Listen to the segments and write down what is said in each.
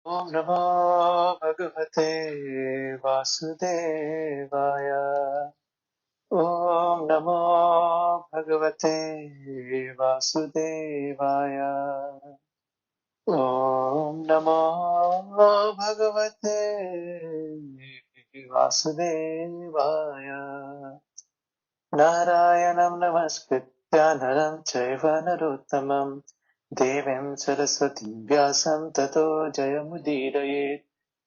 Om Namo Bhagavate Vasudevaya. Om Namo Bhagavate Vasudevaya. Om Namo Bhagavate Vasudevaya. Narayanam Namaskritya Naram Chaiva Narottamam Devim Saraswatim Vyasam Tato Jayamudiraye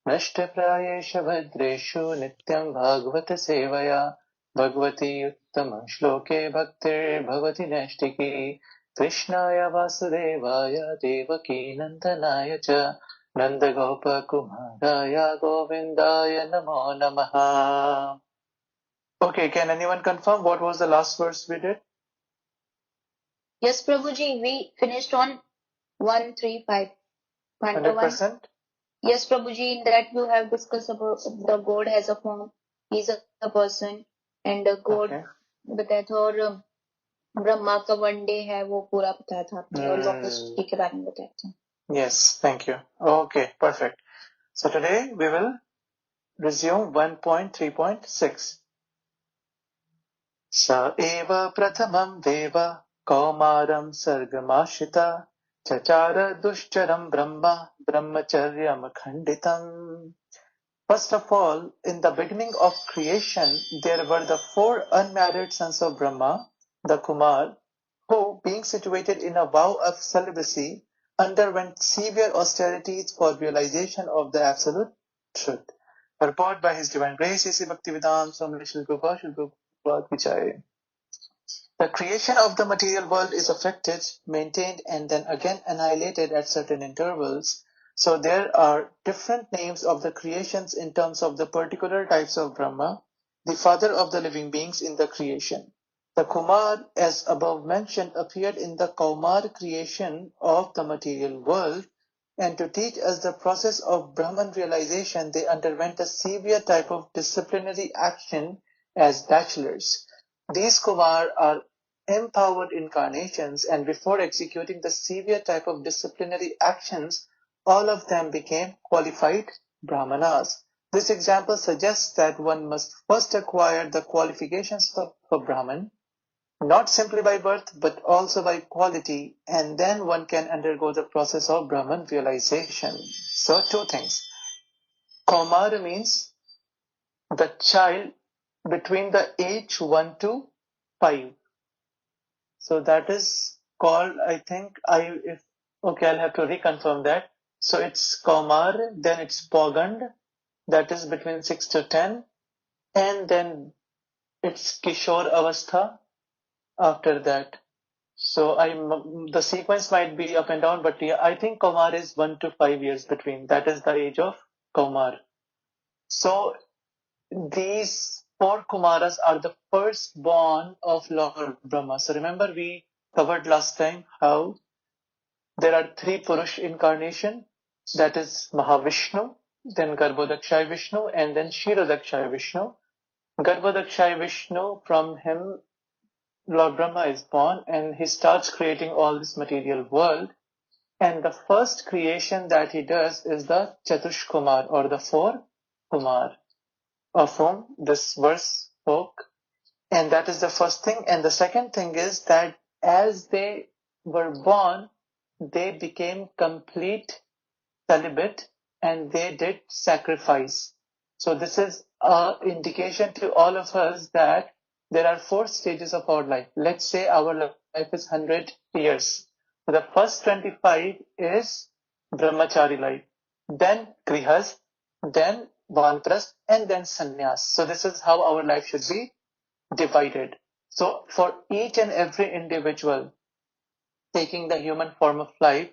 Nashtaprayesha Bhadreshu Nityam Bhagavata Sevaya Bhagavati Uttama Shloke Bhaktir Bhavati Nashtiki Krishnaya Vasudevaya Devaki Nandanaya Cha Nandagopa Kumaraya Govindaya Namo Namaha. Okay, can anyone confirm what was the last verse we did? Yes, Prabhuji, we finished on 135. 100%? Yes, Prabhuji, in that you have discussed about the God has a form, he is a person, and the God Okay. बताया था और ब्रह्मा का one day है वो पूरा बताया था आपने और लॉकेस्टी के बारे में बताया था. Yes, thank you. Okay, perfect. So today we will resume 1.3.6. Sa eva prathamam deva kaumaram sargamashita chachara dushcharam brahma brahmacharyam khanditam. First of all, in the beginning of creation, there were the four unmarried sons of Brahma, the Kumar, who, being situated in a vow of celibacy, underwent severe austerities for realization of the absolute truth. Purport by His Divine Grace, A.C. Bhaktivedanta Swami Srila Prabhupada, Srila Prabhupada Ki Jai. The creation of the material world is affected, maintained, and then again annihilated at certain intervals. So there are different names of the creations in terms of the particular types of Brahma, the father of the living beings in the creation. The Kumar, as above mentioned, appeared in the Kaumar creation of the material world, and to teach us the process of Brahman realization, they underwent a severe type of disciplinary action as bachelors. These Kumar are empowered incarnations, and before executing the severe type of disciplinary actions, all of them became qualified Brahmanas. This example suggests that one must first acquire the qualifications of a Brahman, not simply by birth, but also by quality, and then one can undergo the process of Brahman realization. So, two things. Kaumara means the child between the age 1 to 5. So that is called, I think, I'll have to reconfirm that. So it's Kaumar, then it's Pogand, that is between 6 to 10, and then it's Kishore Avastha after that. So the sequence might be up and down, but yeah, I think Kaumar is 1 to 5 years between. That is the age of Kaumar. So these four Kumaras are the firstborn of Lord Brahma. So remember we covered last time how there are three Purush incarnation, that is Mahavishnu, then Garbhodakshaya Vishnu, and then Kshirodakshaya Vishnu. Garbhodakshaya Vishnu, from him Lord Brahma is born and he starts creating all this material world. And the first creation that he does is the Chatush Kumar, or the four Kumar, of whom this verse spoke. And that is the first thing. And the second thing is that as they were born, they became complete celibate and they did sacrifice. So this is an indication to all of us that there are four stages of our life. Let's say our life is 100 years. So the first 25 is brahmachari life, then grihas, then vanprast, and then sannyas. So this is how our life should be divided. So for each and every individual taking the human form of life,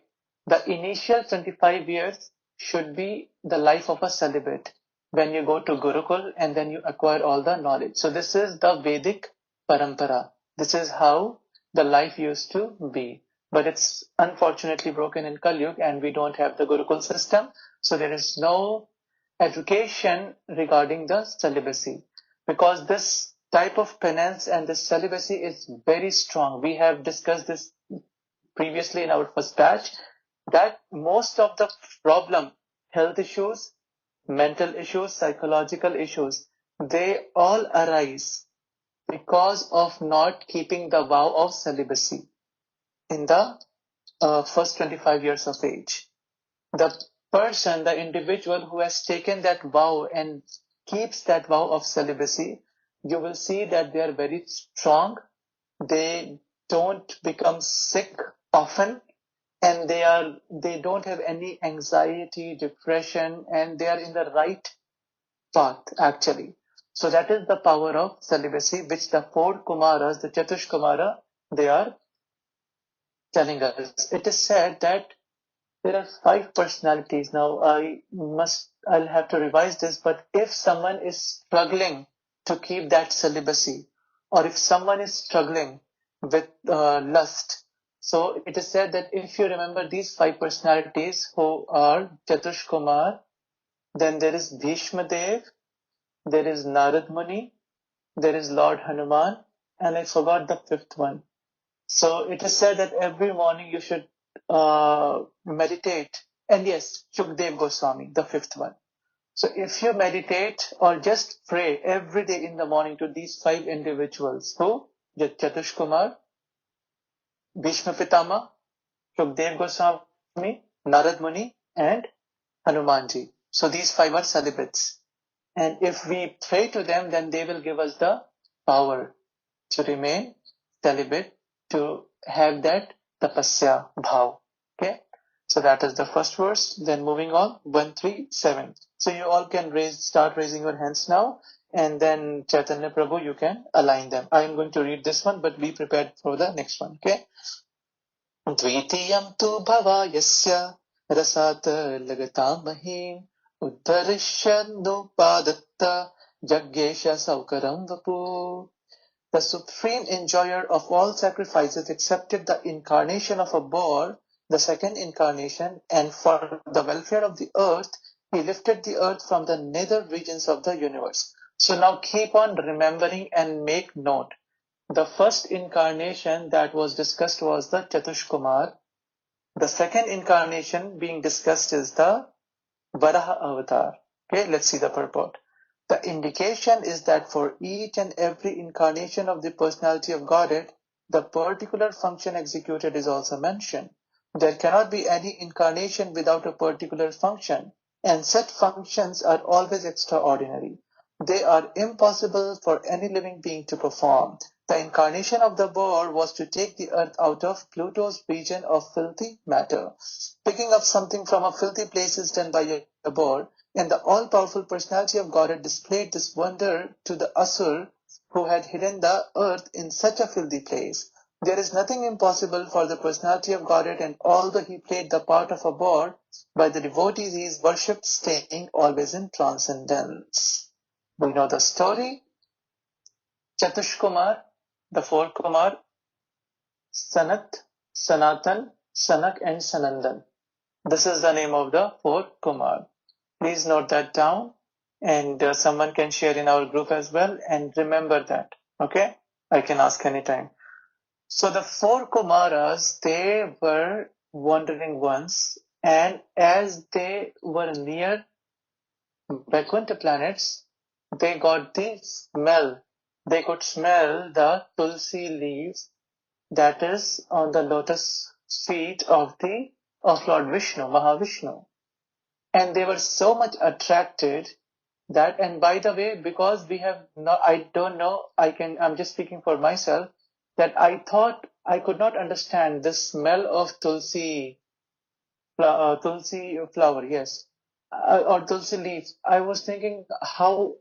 the initial 25 years should be the life of a celibate when you go to Gurukul and then you acquire all the knowledge. So this is the Vedic parampara. This is how the life used to be. But it's unfortunately broken in Kali Yuga and we don't have the Gurukul system. So there is no education regarding the celibacy. Because this type of penance and this celibacy is very strong. We have discussed this previously in our first batch, that most of the problem health issues, mental issues, psychological issues, they all arise because of not keeping the vow of celibacy in the first 25 years of age. The person, the individual who has taken that vow and keeps that vow of celibacy, you will see that they are very strong. They don't become sick often, and they don't have any anxiety, depression, and they are in the right path actually. So that is the power of celibacy, which the four Kumaras, the Chatush Kumara, they are telling us. It is said that there are 5 personalities. Now I'll have to revise this, but if someone is struggling to keep that celibacy, or if someone is struggling with lust, so it is said that if you remember these 5 personalities who are Chatush Kumar, then there is Bhishma Dev, there is Narad Muni, there is Lord Hanuman, and I forgot the 5th one. So it is said that every morning you should meditate. And yes, Shukdev Goswami, the 5th one. So if you meditate or just pray every day in the morning to these 5 individuals, who? Chatush Kumar, Bhishma Pitama, Shukdev Goswami, Narad Muni, and Hanumanji. So these 5 are celibates. And if we pray to them, then they will give us the power to remain celibate, to have that tapasya bhav. Okay, so that is the first verse. Then moving on, 137. So you all can start raising your hands now, and then Chaitanya Prabhu, you can align them. I am going to read this one, but be prepared for the next one. Okay. Dvitiyam tu bhava yasya rasat lagatam mahim uddharishyandupadatta jaggesha saukaram vapu. The supreme enjoyer of all sacrifices accepted the incarnation of a boar, the second incarnation, and for the welfare of the earth, he lifted the earth from the nether regions of the universe. So now keep on remembering and make note. The first incarnation that was discussed was the Chatush Kumar. The second incarnation being discussed is the Varaha Avatar. Okay, let's see the purport. The indication is that for each and every incarnation of the personality of Godhead, the particular function executed is also mentioned. There cannot be any incarnation without a particular function, and such functions are always extraordinary. They are impossible for any living being to perform. The incarnation of the boar was to take the earth out of Pluto's region of filthy matter. Picking up something from a filthy place is done by a boar, and the all-powerful personality of Godhead displayed this wonder to the Asur who had hidden the earth in such a filthy place. There is nothing impossible for the personality of Godhead, and although he played the part of a boar, by the devotees he is worshipped, staying always in transcendence. We know the story. Chatush Kumar, the 4 Kumar, Sanat, Sanatan, Sanak, and Sanandan. This is the name of the 4 Kumar. Please note that down, and someone can share in our group as well, and remember that. Okay, I can ask anytime. So the 4 Kumaras, they were wandering once, and as they were near Vaikuntha planets, they got the smell. They could smell the tulsi leaves that is on the lotus feet of Lord Vishnu, Mahavishnu. And they were so much attracted that, and by the way, because we have not, I don't know, I'm just speaking for myself, that I thought I could not understand the smell of tulsi flower, yes, or tulsi leaves. I was thinking, how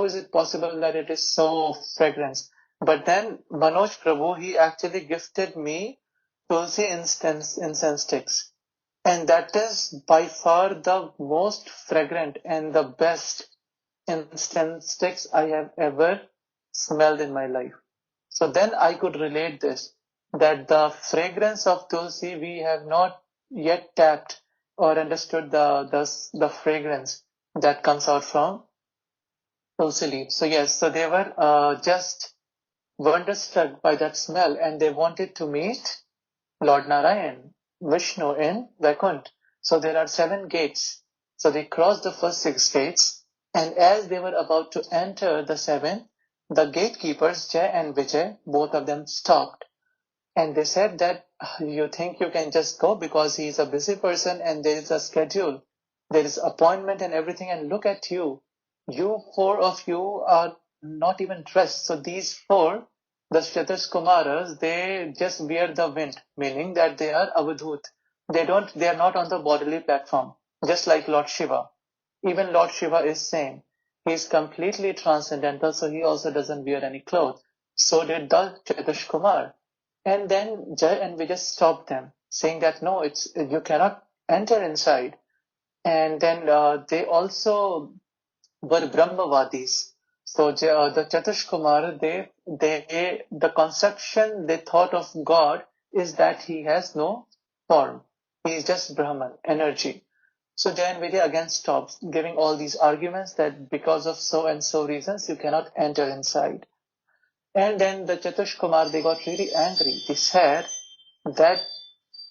is it possible that it is so fragrant? But then Manoj Prabhu, he actually gifted me tulsi incense sticks, and that is by far the most fragrant and the best incense sticks I have ever smelled in my life. So then I could relate this, that the fragrance of tulsi, we have not yet tapped or understood the fragrance that comes out from tulsi leaf. So yes, so they were just wonderstruck by that smell, and they wanted to meet Lord Narayan, Vishnu in Vaikuntha. So there are 7 gates, So they crossed the first 6 gates, and as they were about to enter the 7th, the gatekeepers, Jay and Vijay, both of them stopped. And they said that you think you can just go because he is a busy person and there is a schedule, there is appointment and everything, and look at you. You 4 of you are not even dressed. So these 4, the Shatash Kumaras, they just wear the wind, meaning that they are avadhut. They are not on the bodily platform, just like Lord Shiva. Even Lord Shiva is same. He is completely transcendental, so he also doesn't wear any clothes. So did the Chatush Kumar. And then Jay and Vijay stopped them, saying that no, you cannot enter inside. And then they also were Brahmavadis. So the Chatush Kumar, the conception they thought of God is that he has no form. He is just Brahman, energy. So Jay and Vijay again stops giving all these arguments that because of so and so reasons you cannot enter inside. And then the Chatush Kumar, they got really angry. They said that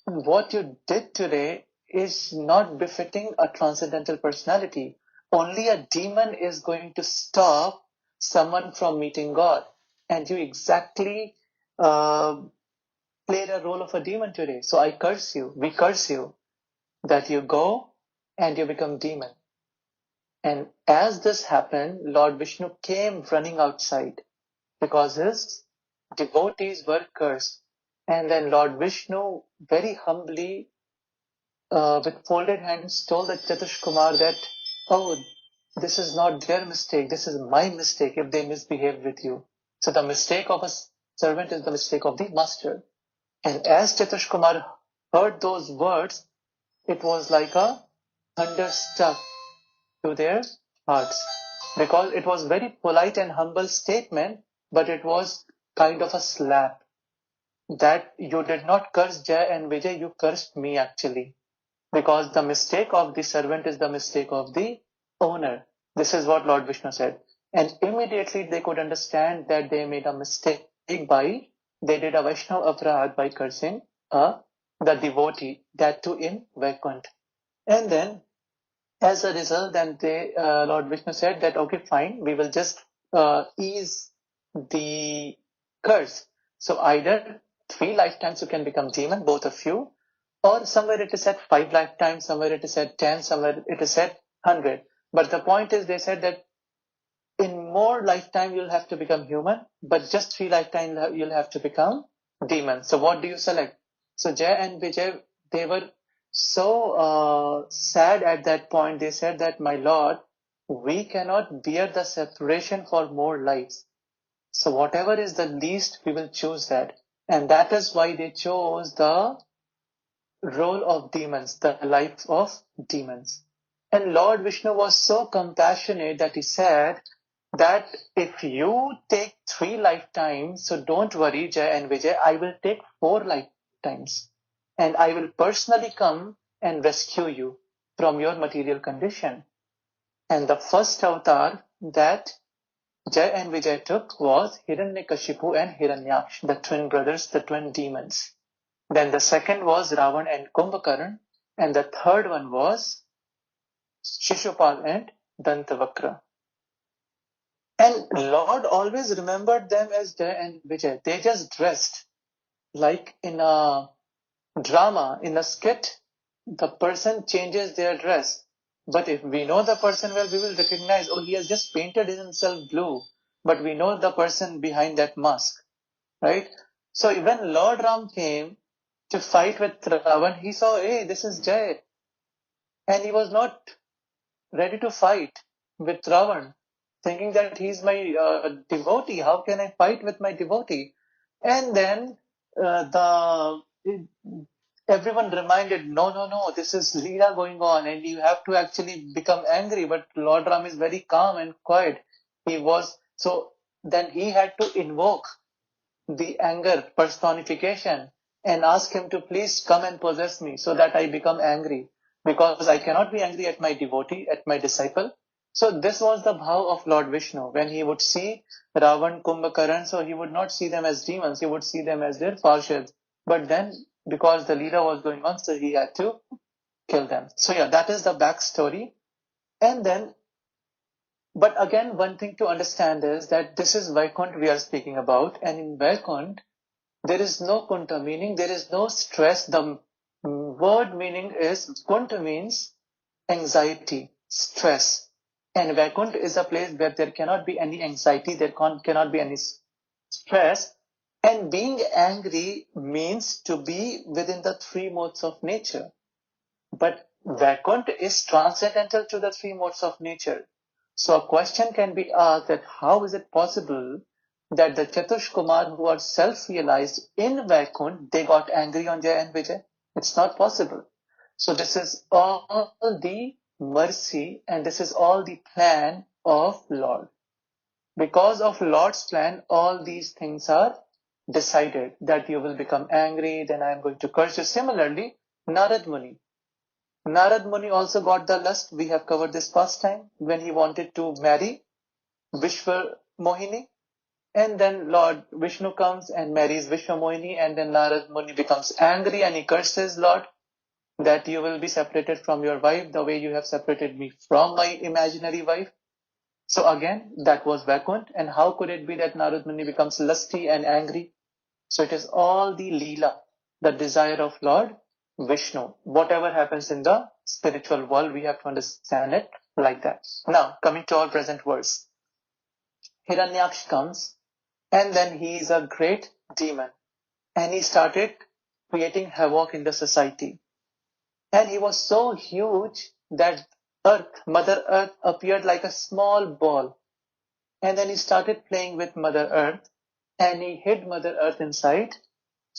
what you did today is not befitting a transcendental personality. Only a demon is going to stop someone from meeting God. And you exactly played a role of a demon today. So I curse you, we curse you, that you go and you become demon. And as this happened, Lord Vishnu came running outside because his devotees were cursed. And then Lord Vishnu very humbly, with folded hands, told the Chatush Kumar that, oh, this is not their mistake, this is my mistake if they misbehave with you. So the mistake of a servant is the mistake of the master. And as Chatush Kumar heard those words, it was like a thunder struck to their hearts, because it was very polite and humble statement, but it was kind of a slap that you did not curse Jay and Vijay, you cursed me actually, because the mistake of the servant is the mistake of the owner. This is what Lord Vishnu said. And immediately they could understand that they made a mistake by, they did a Vaishnava aparadh by cursing the devotee, that too in Vaikuntha. And then as a result, then Lord Vishnu said that, okay, fine, we will just ease the curse. So either 3 lifetimes you can become demon, both of you, or somewhere it is said 5 lifetimes, somewhere it is said 10, somewhere it is said 100. But the point is, they said that in more lifetime you'll have to become human, but just 3 lifetimes you'll have to become demon. So what do you select? So Jay and Vijay, they were so sad at that point. They said that, my lord, we cannot bear the separation for more lives. So whatever is the least, we will choose that. And that is why they chose the role of demons, the life of demons. And Lord Vishnu was so compassionate that he said that if you take 3 lifetimes, so don't worry, Jay and Vijay, I will take 4 lifetimes. And I will personally come and rescue you from your material condition. And the first avatar that Jay and Vijay took was Hiranyakashipu and Hiranyaksh, the twin brothers, the twin demons. Then the second was Ravan and Kumbhakarna, and the third one was Shishupal and Dantavakra. And Lord always remembered them as Jay and Vijay. They just dressed like in a drama, in a skit, the person changes their dress. But if we know the person well, we will recognize, oh, he has just painted himself blue. But we know the person behind that mask, right? So when Lord Ram came to fight with Ravan, he saw, hey, this is Jay. And he was not ready to fight with Ravan, thinking that he's my devotee. How can I fight with my devotee? And then everyone reminded, no, this is Leela going on and you have to actually become angry. But Lord Ram is very calm and quiet. So then he had to invoke the anger personification and ask him to please come and possess me so that I become angry, because I cannot be angry at my devotee, at my disciple. So this was the bhav of Lord Vishnu. When he would see Ravan, Kumbhakarna, so he would not see them as demons, he would see them as their parshads. But then, because the leela was going on, so he had to kill them. So yeah, that is the backstory. And then, but again, one thing to understand is that this is Vaikunt we are speaking about, and in Vaikunt, there is no kunta, meaning there is no stress. The word meaning is, kunta means anxiety, stress. And Vaikunt is a place where there cannot be any anxiety, there cannot be any stress. And being angry means to be within the three modes of nature. But Vaikunt is transcendental to the three modes of nature. So a question can be asked that how is it possible that the Chatush Kumar who are self-realized in Vaikunt, they got angry on Jay and Vijay? It's not possible. So this is all the mercy and this is all the plan of Lord. Because of Lord's plan, all these things are decided, that you will become angry, then I am going to curse you. Similarly, Narad Muni. Narad Muni also got the lust. We have covered this past time when he wanted to marry Vishwa Mohini. And then Lord Vishnu comes and marries Vishwa Mohini, and then Narad Muni becomes angry and he curses Lord that you will be separated from your wife the way you have separated me from my imaginary wife. So again, that was Vaikunt. And how could it be that Narad Muni becomes lusty and angry? So it is all the Leela, the desire of Lord Vishnu. Whatever happens in the spiritual world, we have to understand it like that. Now, coming to our present verse. Hiranyaksh comes, and then he is a great demon. And he started creating havoc in the society. And he was so huge that Mother Earth appeared like a small ball. And then he started playing with Mother Earth, and he hid Mother Earth inside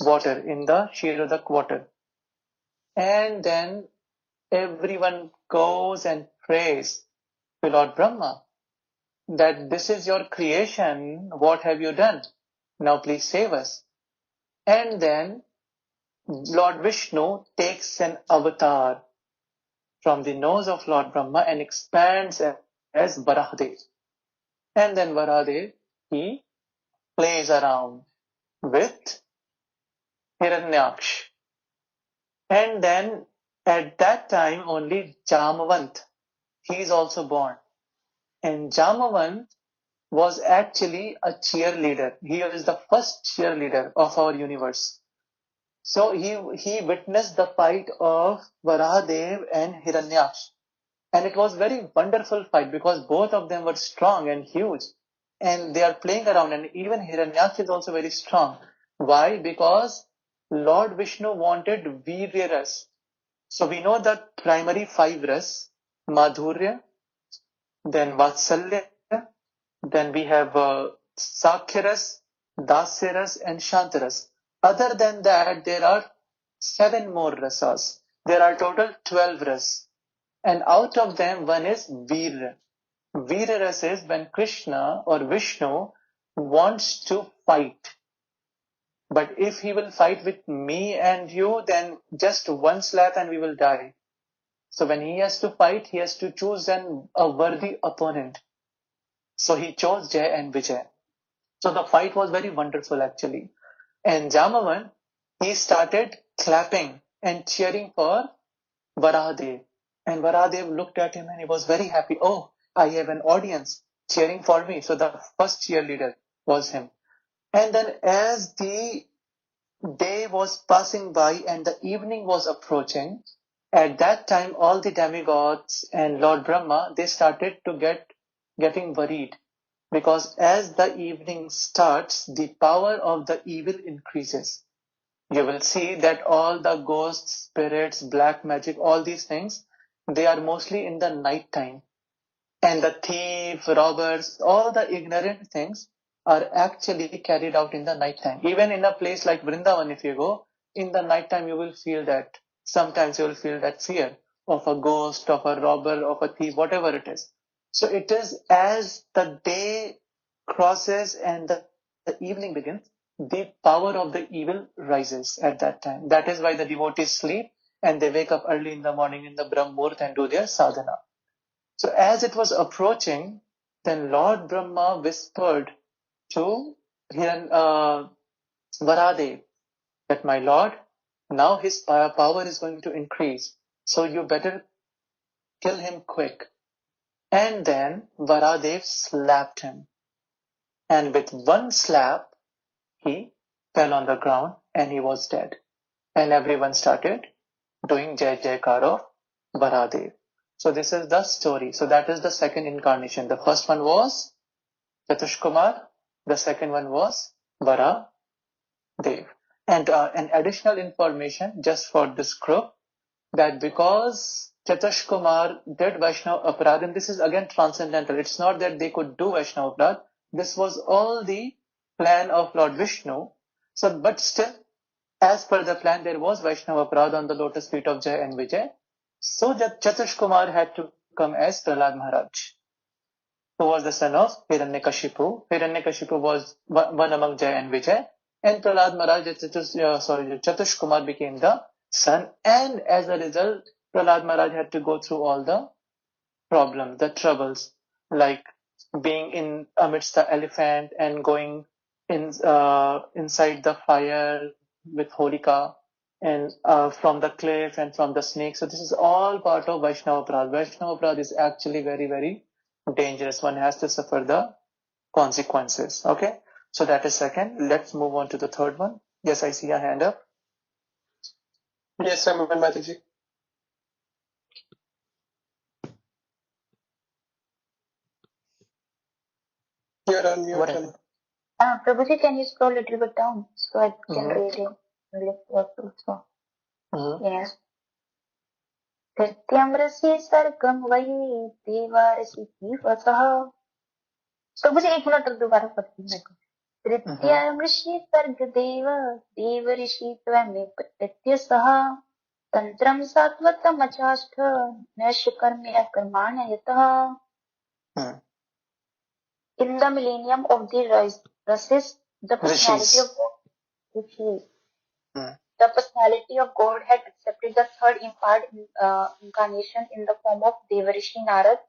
water, in the Kshirodak water. And then everyone goes and prays to Lord Brahma that this is your creation, what have you done? Now please save us. And then Lord Vishnu takes an avatar from the nose of Lord Brahma and expands as Varahadev. And then Varahadev, he plays around with Hiranyaksh. And then at that time only Jamavant, he is also born. And Jamavant was actually a cheerleader. He is the first cheerleader of our universe. So he witnessed the fight of Varahadev and Hiranyaksh. And it was very wonderful fight because both of them were strong and huge. And they are playing around, and even Hiranyaksh is also very strong. Why? Because Lord Vishnu wanted Virya Ras. So we know the primary five ras, Madhurya, then Vatsalya, then we have Sakhyaras, Dasyaras, and Shantaras. Other than that, there are 7 more rasas. There are total 12 ras. And out of them, one is Veer. Veer ras is when Krishna or Vishnu wants to fight. But if he will fight with me and you, then just one slap and we will die. So when he has to fight, he has to choose a worthy opponent. So he chose Jay and Vijay. So the fight was very wonderful actually. And Jamavan, he started clapping and cheering for Varahadev. And Varahadev looked at him and he was very happy. Oh, I have an audience cheering for me. So the first cheerleader was him. And then as the day was passing by and the evening was approaching, at that time all the demigods and Lord Brahma, they started to getting worried. Because as the evening starts, the power of the evil increases. You will see that all the ghosts, spirits, black magic, all these things, they are mostly in the night time. And the thief, robbers, all the ignorant things are actually carried out in the night time. Even in a place like Vrindavan, if you go, in the night time you will feel that, sometimes you will feel that fear of a ghost, of a robber, of a thief, whatever it is. So it is as the day crosses and the evening begins, the power of the evil rises at that time. That is why the devotees sleep and they wake up early in the morning in the Brahm Muhurt and do their sadhana. So as it was approaching, then Lord Brahma whispered to Varahadev that my Lord, now his power is going to increase. So you better kill him quick. And then Varadev slapped him. And with one slap, he fell on the ground and he was dead. And everyone started doing Jai Jaikar of Varadev. So this is the story. So that is the second incarnation. The first one was Chatushkumar. The second one was Varadev. And an additional information just for this group, that because Chatushkumar did Vaishnava Aparad, and this is again transcendental, it's not that they could do Vaishnava Aparad, this was all the plan of Lord Vishnu. So, but still, as per the plan, there was Vaishnava Aparad on the lotus feet of Jai and Vijay. So that Chatushkumar had to come as Prahlad Maharaj, who was the son of Hiranyakashipu. Hiranyakashipu was one among Jai and Vijay, and Prahlad Maharaj, Chatushkumar became the son, and as a result, Prahlad Maharaj had to go through all the problems, the troubles, like being in amidst the elephant and going inside the fire with Holika, and from the cliff and from the snake. So this is all part of Vaishnava Aparad. Vaishnava Aparad is actually very, very dangerous. One has to suffer the consequences. Okay, so that is second. Let's move on to the third one. Yes, I see a hand up. Yes, I'm open, Mataji. You're on mute. What happened? Prabhuji, can you scroll a little bit down so I can read it? Yes. कृत्यमृषि सर्गम वही देवारसि जीवतः. प्रभुजी एक minute दोबारा पढ़ती हूँ. कृत्यमृषि सर्ग देव ऋषि त्वमेव प्रत्यसः तंत्रम सात्वतमचाष्ठ नैष्कर्म्य अकर्माण्यतः. In the millennium of the races, the personality of God, the personality of God had accepted the third incarnation in the form of Devarishi Narad,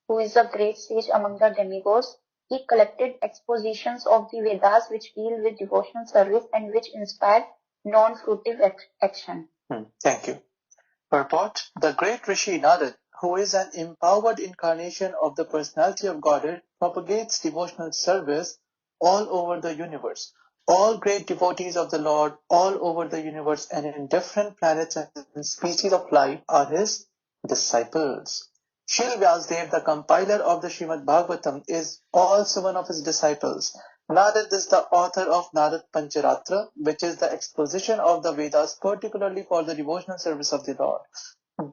who is a great sage among the demigods. He collected expositions of the Vedas which deal with devotional service and which inspire non-fruitive action. Thank you. Purport: the great Rishi Narad, who is an empowered incarnation of the personality of Godhead, propagates devotional service all over the universe. All great devotees of the Lord all over the universe and in different planets and species of life are his disciples. Srila Vyasdev, the compiler of the Śrīmad-Bhāgavatam, is also one of his disciples. Narad is the author of Narad Pancharatra, which is the exposition of the Vedas, particularly for the devotional service of the Lord.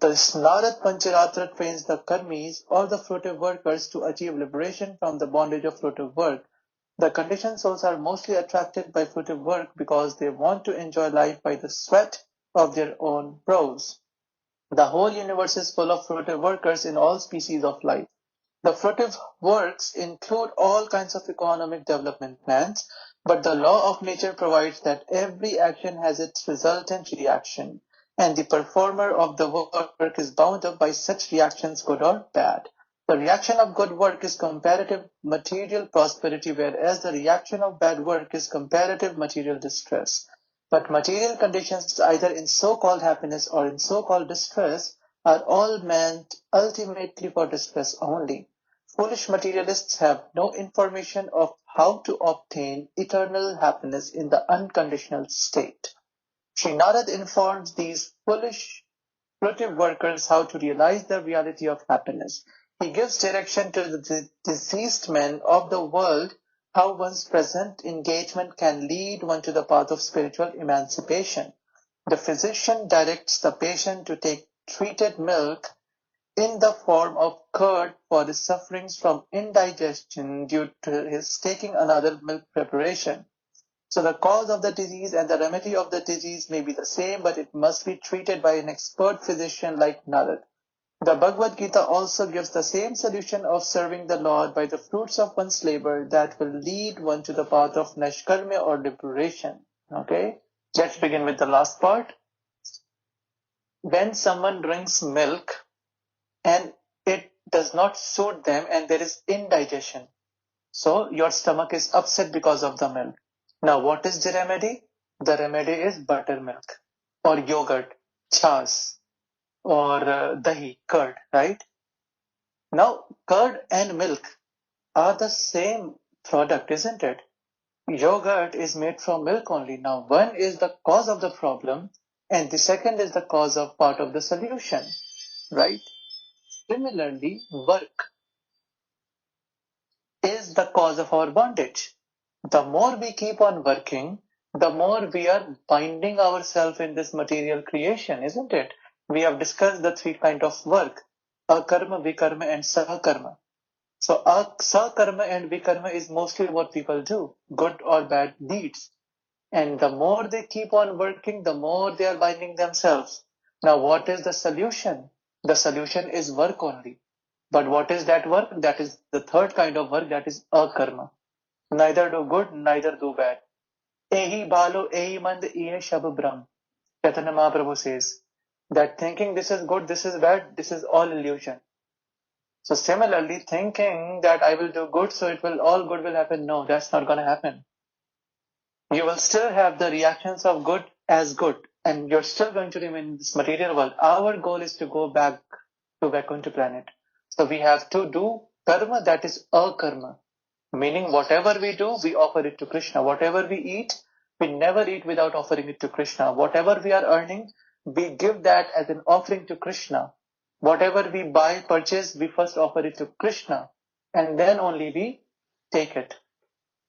This Narad Pancharatra trains the karmis or the fruitive workers to achieve liberation from the bondage of fruitive work. The conditioned souls are mostly attracted by fruitive work because they want to enjoy life by the sweat of their own brows. The whole universe is full of fruitive workers in all species of life. The fruitive works include all kinds of economic development plans, but the law of nature provides that every action has its resultant reaction, and the performer of the work is bound up by such reactions, good or bad. The reaction of good work is comparative material prosperity, whereas the reaction of bad work is comparative material distress. But material conditions, either in so-called happiness or in so-called distress, are all meant ultimately for distress only. Foolish materialists have no information of how to obtain eternal happiness in the unconditional state. Sri Narad informs these foolish fruitive workers how to realize the reality of happiness. He gives direction to the deceased men of the world how one's present engagement can lead one to the path of spiritual emancipation. The physician directs the patient to take treated milk in the form of curd for his sufferings from indigestion due to his taking another milk preparation. So the cause of the disease and the remedy of the disease may be the same, but it must be treated by an expert physician like Narad. The Bhagavad Gita also gives the same solution of serving the Lord by the fruits of one's labor that will lead one to the path of Nashkarmya or liberation. Okay, let's begin with the last part. When someone drinks milk and it does not suit them and there is indigestion, so your stomach is upset because of the milk. Now what is the remedy? The remedy is buttermilk or yogurt, chas. or dahi, curd, right? Now, curd and milk are the same product, isn't it? Yogurt is made from milk only. Now, one is the cause of the problem and the second is the cause of part of the solution, right? Similarly, work is the cause of our bondage. The more we keep on working, the more we are binding ourselves in this material creation, isn't it? We have discussed the three kinds of work: akarma, vikarma, and sakarma. So sakarma and vikarma is mostly what people do, good or bad deeds. And the more they keep on working, the more they are binding themselves. Now, what is the solution? The solution is work only. But what is that work? That is the third kind of work, that is akarma. Neither do good, neither do bad. Ehi balo, ehi mand, ehi shab brahm. Chaitanya Mahaprabhu says that thinking this is good, this is bad, this is all illusion. So similarly, thinking that I will do good, so it will all good will happen. No, that's not going to happen. You will still have the reactions of good as good, and you're still going to remain in this material world. Our goal is to go back to Vaikuntha planet. So we have to do karma, that is akarma. Meaning whatever we do, we offer it to Krishna. Whatever we eat, we never eat without offering it to Krishna. Whatever we are earning, we give that as an offering to Krishna. Whatever we buy, purchase, we first offer it to Krishna. And then only we take it.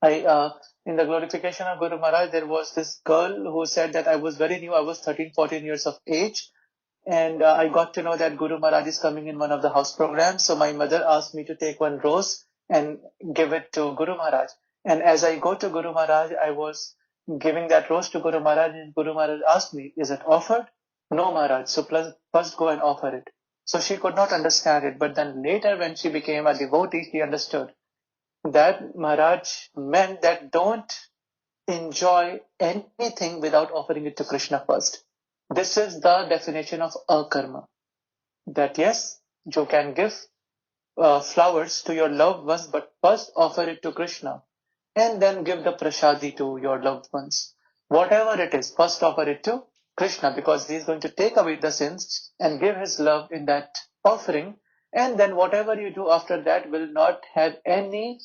In the glorification of Guru Maharaj, there was this girl who said that I was very new. I was 13, 14 years of age. And I got to know that Guru Maharaj is coming in one of the house programs. So my mother asked me to take one rose and give it to Guru Maharaj. And as I go to Guru Maharaj, I was giving that rose to Guru Maharaj, and Guru Maharaj asked me, is it offered? No, Maharaj. So first go and offer it. So she could not understand it. But then later when she became a devotee, she understood that Maharaj meant that don't enjoy anything without offering it to Krishna first. This is the definition of akarma. That yes, you can give flowers to your loved ones, but first offer it to Krishna and then give the prasadi to your loved ones. Whatever it is, first offer it to Krishna because he is going to take away the sins and give his love in that offering. And then whatever you do after that will not have any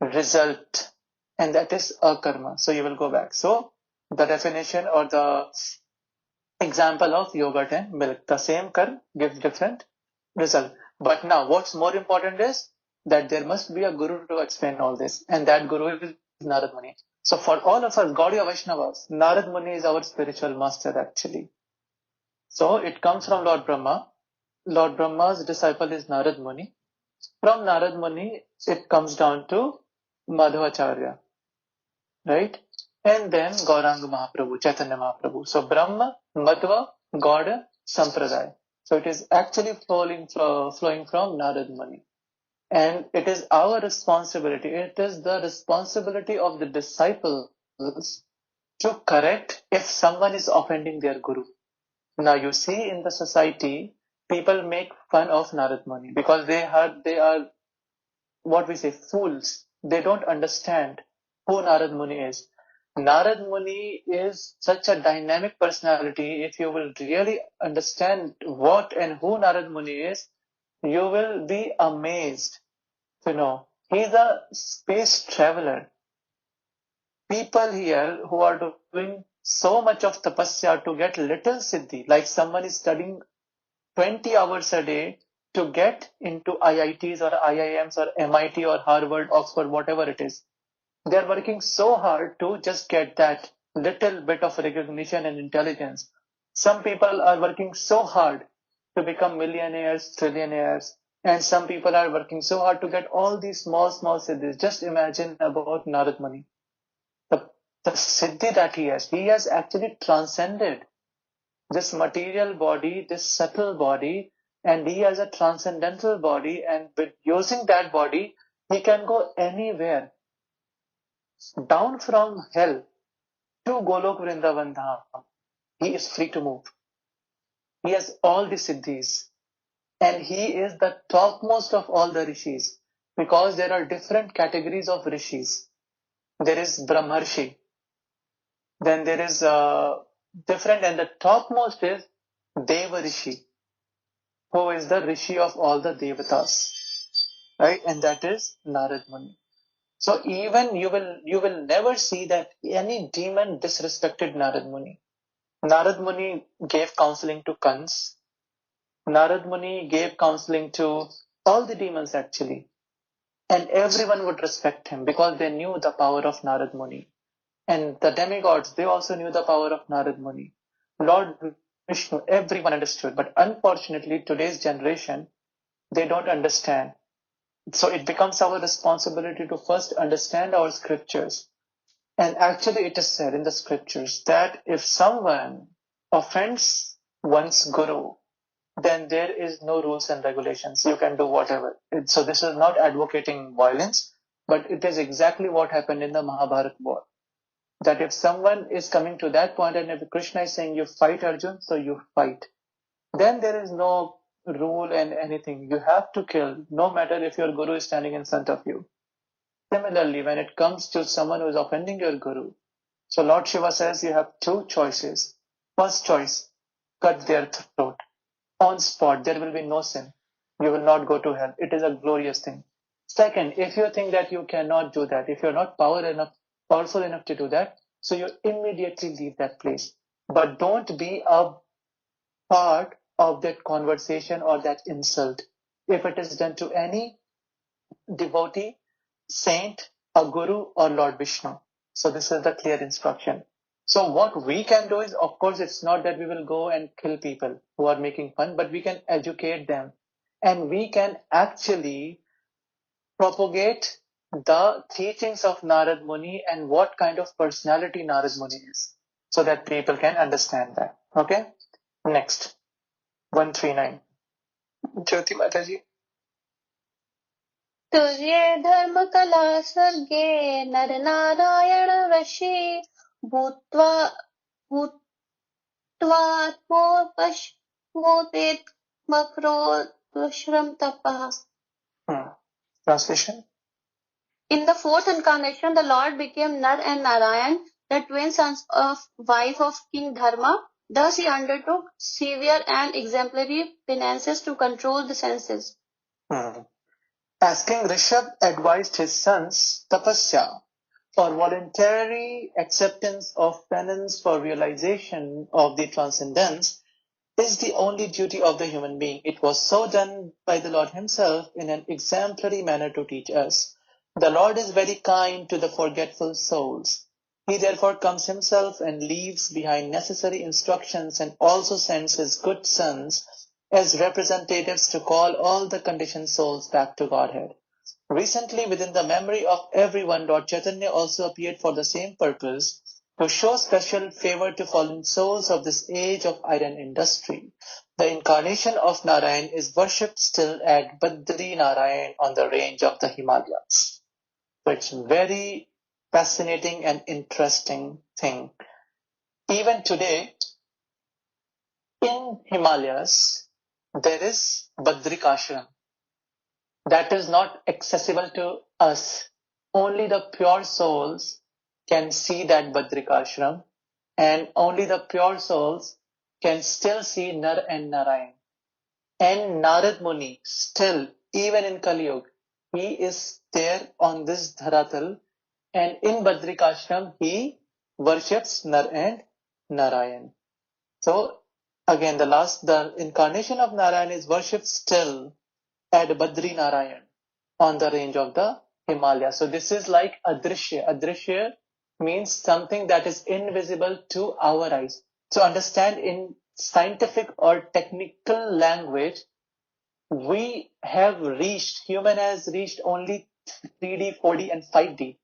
result. And that is akarma. So you will go back. So the definition or the example of yogurt and milk, the same karma gives different result. But now what's more important is that there must be a guru to explain all this, and that guru is Narad Muni. So for all of us Gaudiya Vaishnavas, Narad Muni is our spiritual master actually. So it comes from Lord Brahma. Lord Brahma's disciple is Narad Muni. From Narad Muni it comes down to Madhvacharya, right? And then Gauranga Mahaprabhu, Chaitanya Mahaprabhu. So Brahma, Madhva, Gauda, Sampradaya. So it is actually flowing from Narad Muni. And it is our responsibility, it is the responsibility of the disciples to correct if someone is offending their guru. Now you see in the society, people make fun of Narad Muni because they are what we say fools. They don't understand who Narad Muni is. Narad Muni is such a dynamic personality. If you will really understand what and who Narad Muni is, you will be amazed to know. He's a space traveler. People here who are doing so much of tapasya to get little siddhi, like someone is studying 20 hours a day to get into IITs or IIMs or MIT or Harvard, Oxford, whatever it is. They are working so hard to just get that little bit of recognition and intelligence. Some people are working so hard to become millionaires, trillionaires, and some people are working so hard to get all these small siddhis. Just imagine about Narad Muni. The siddhi that he has actually transcended this material body, this subtle body, and he has a transcendental body, and with using that body, he can go anywhere. Down from hell to Golok Vrindavan Dham, he is free to move. He has all the siddhis, and he is the topmost of all the rishis, because there are different categories of rishis. There is Brahmarshi, then there is different, and the topmost is Deva Rishi. who is the Rishi of all the Devatas, right? And that is Narad Muni. So even you will never see that any demon disrespected Narad Muni. Narad Muni gave counseling to Kans. Narad Muni gave counseling to all the demons actually. And everyone would respect him because they knew the power of Narad Muni. And the demigods, they also knew the power of Narad Muni. Lord Vishnu, everyone understood. But unfortunately, today's generation, they don't understand. So it becomes our responsibility to first understand our scriptures. And actually it is said in the scriptures that if someone offends one's guru, then there is no rules and regulations. You can do whatever. So this is not advocating violence, but it is exactly what happened in the Mahabharata war. That if someone is coming to that point and if Krishna is saying you fight Arjun, so you fight. Then there is no rule and anything. You have to kill, no matter if your guru is standing in front of you. Similarly, when it comes to someone who is offending your guru, so Lord Shiva says you have two choices. First choice, cut their throat. On spot, there will be no sin. You will not go to hell. It is a glorious thing. Second, if you think that you cannot do that, if you're not powerful enough to do that, so you immediately leave that place. But don't be a part of that conversation or that insult. If it is done to any devotee, saint, a guru, or Lord Vishnu. So this is the clear instruction. So what we can do is, of course, it's not that we will go and kill people who are making fun, but we can educate them. And we can actually propagate the teachings of Narad Muni and what kind of personality Narad Muni is, so that people can understand that. Okay? Next. 139. Jyoti Mataji. तुझे धर्म कला सर्गे नर नारायण ऋषि भूत्वा भूत्वात्मोपश्मोतेत मकरोश्रम tapah. Translation. In the fourth incarnation, the Lord became Nar and Narayan, the twin sons of wife of King Dharma. Thus he undertook severe and exemplary penances to control the senses. As King Rishabh advised his sons, tapasya, for voluntary acceptance of penance for realization of the transcendence, is the only duty of the human being. It was so done by the Lord himself in an exemplary manner to teach us. The Lord is very kind to the forgetful souls. He therefore comes himself and leaves behind necessary instructions and also sends his good sons as representatives to call all the conditioned souls back to Godhead. Recently, within the memory of everyone, Lord Chaitanya also appeared for the same purpose, to show special favor to fallen souls of this age of iron industry. The incarnation of Narayan is worshipped still at Badri Narayan on the range of the Himalayas. So it's very fascinating and interesting thing. Even today, in Himalayas, there is Badrikashram. That is not accessible to us. Only the pure souls can see that Badrikashram, and only the pure souls can still see Nar and Narayan. And Narad Muni, still, even in Kali Yuga, he is there on this Dharatal, and in Badrikashram, he worships Nar and Narayan. So, again, the incarnation of Narayan is worshipped still at Badri Narayan on the range of the Himalaya. So this is like Adrishya. Adrishya means something that is invisible to our eyes. So understand, in scientific or technical language, human has reached only 3D, 4D and 5D.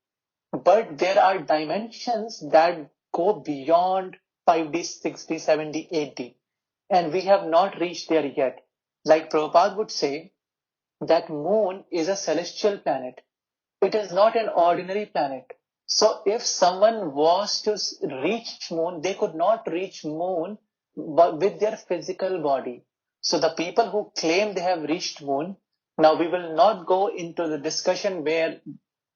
But there are dimensions that go beyond 5D, 6D, 7D, 8D. And we have not reached there yet. Like Prabhupada would say, that moon is a celestial planet. It is not an ordinary planet. So if someone was to reach moon, they could not reach moon with their physical body. So the people who claim they have reached moon, now we will not go into the discussion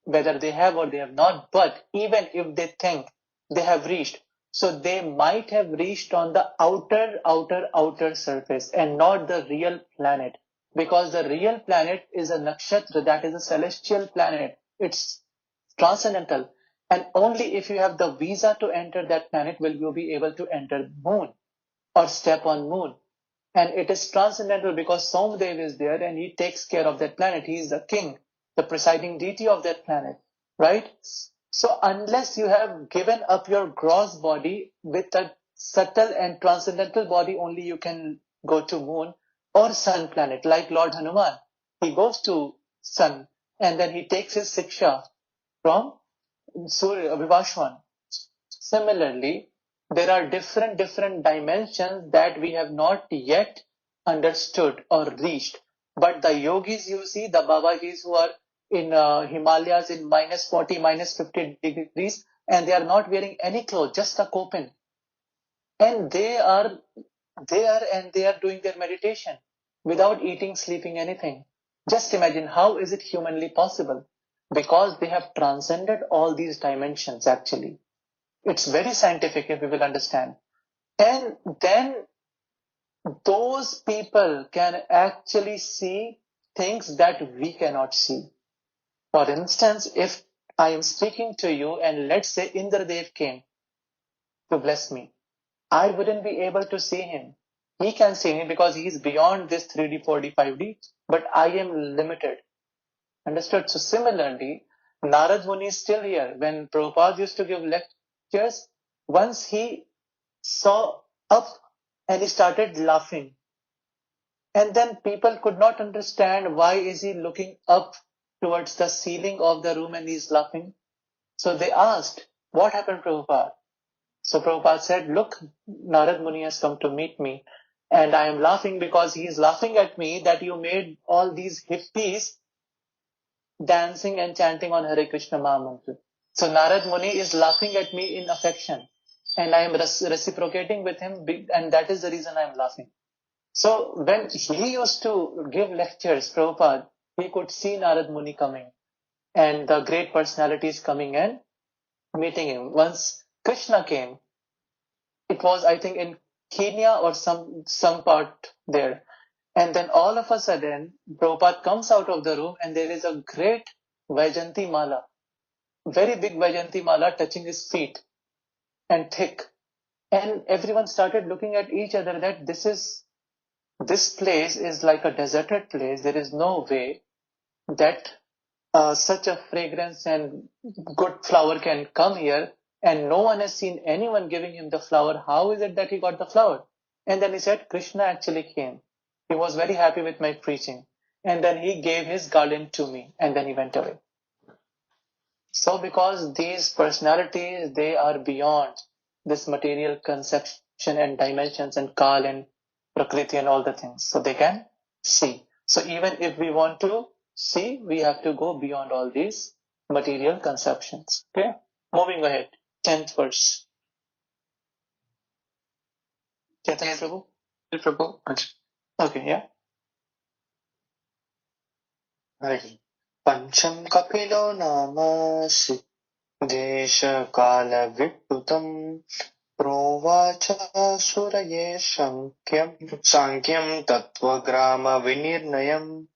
whether they have or they have not, but even if they think they have reached, So they might have reached on the outer surface and not the real planet. Because the real planet is a nakshatra, that is a celestial planet. It's transcendental. And only if you have the visa to enter that planet will you be able to enter moon or step on moon. And it is transcendental because Somdev is there and he takes care of that planet. He is the king, the presiding deity of that planet, right? So unless you have given up your gross body with a subtle and transcendental body, only you can go to moon or sun planet, like Lord Hanuman. He goes to sun and then he takes his siksha from Surya Vivashwan. Similarly, there are different dimensions that we have not yet understood or reached. But the yogis you see, the Babajis who are in Himalayas in -40, -50 degrees, and they are not wearing any clothes, just a kopin. And they are doing their meditation without eating, sleeping, anything. Just imagine, how is it humanly possible? Because they have transcended all these dimensions actually. It's very scientific if we will understand. And then those people can actually see things that we cannot see. For instance, if I am speaking to you and let's say Indradev came to bless me, I wouldn't be able to see him. He can see me because he is beyond this 3D, 4D, 5D, but I am limited. Understood? So similarly, Narad Muni is still here. When Prabhupada used to give lectures, once he saw up and he started laughing. And then people could not understand why is he looking up towards the ceiling of the room and he's laughing. So they asked, what happened, Prabhupada? So Prabhupada said, look, Narad Muni has come to meet me and I am laughing because he is laughing at me that you made all these hippies dancing and chanting on Hare Krishna Mahamantra. So Narad Muni is laughing at me in affection and I am reciprocating with him, and that is the reason I am laughing. So when he used to give lectures, Prabhupada, he could see Narad Muni coming and the great personalities coming and meeting him. Once Krishna came, it was I think in Kenya or some part there. And then all of a sudden, Prabhupada comes out of the room and there is a great Vaijanti Mala, very big Vaijanti Mala touching his feet and thick. And everyone started looking at each other that this place is like a deserted place. There is no way that such a fragrance and good flower can come here. And no one has seen anyone giving him the flower. How is it that he got the flower? And then he said, Krishna actually came. He was very happy with my preaching. And then he gave his garland to me. And then he went away. So because these personalities, they are beyond this material conception and dimensions and Kal and Prakriti and all the things. So they can see. So even if we want to see, we have to go beyond all these material conceptions. Okay? Moving ahead. 10th verse. Chaitanya Prabhu? Prabhu. Okay, yeah. Pancham Kapilo Nama Deshakala Vipputam Provacha Suraye Sankyam Tattvagrama Vinirnayam.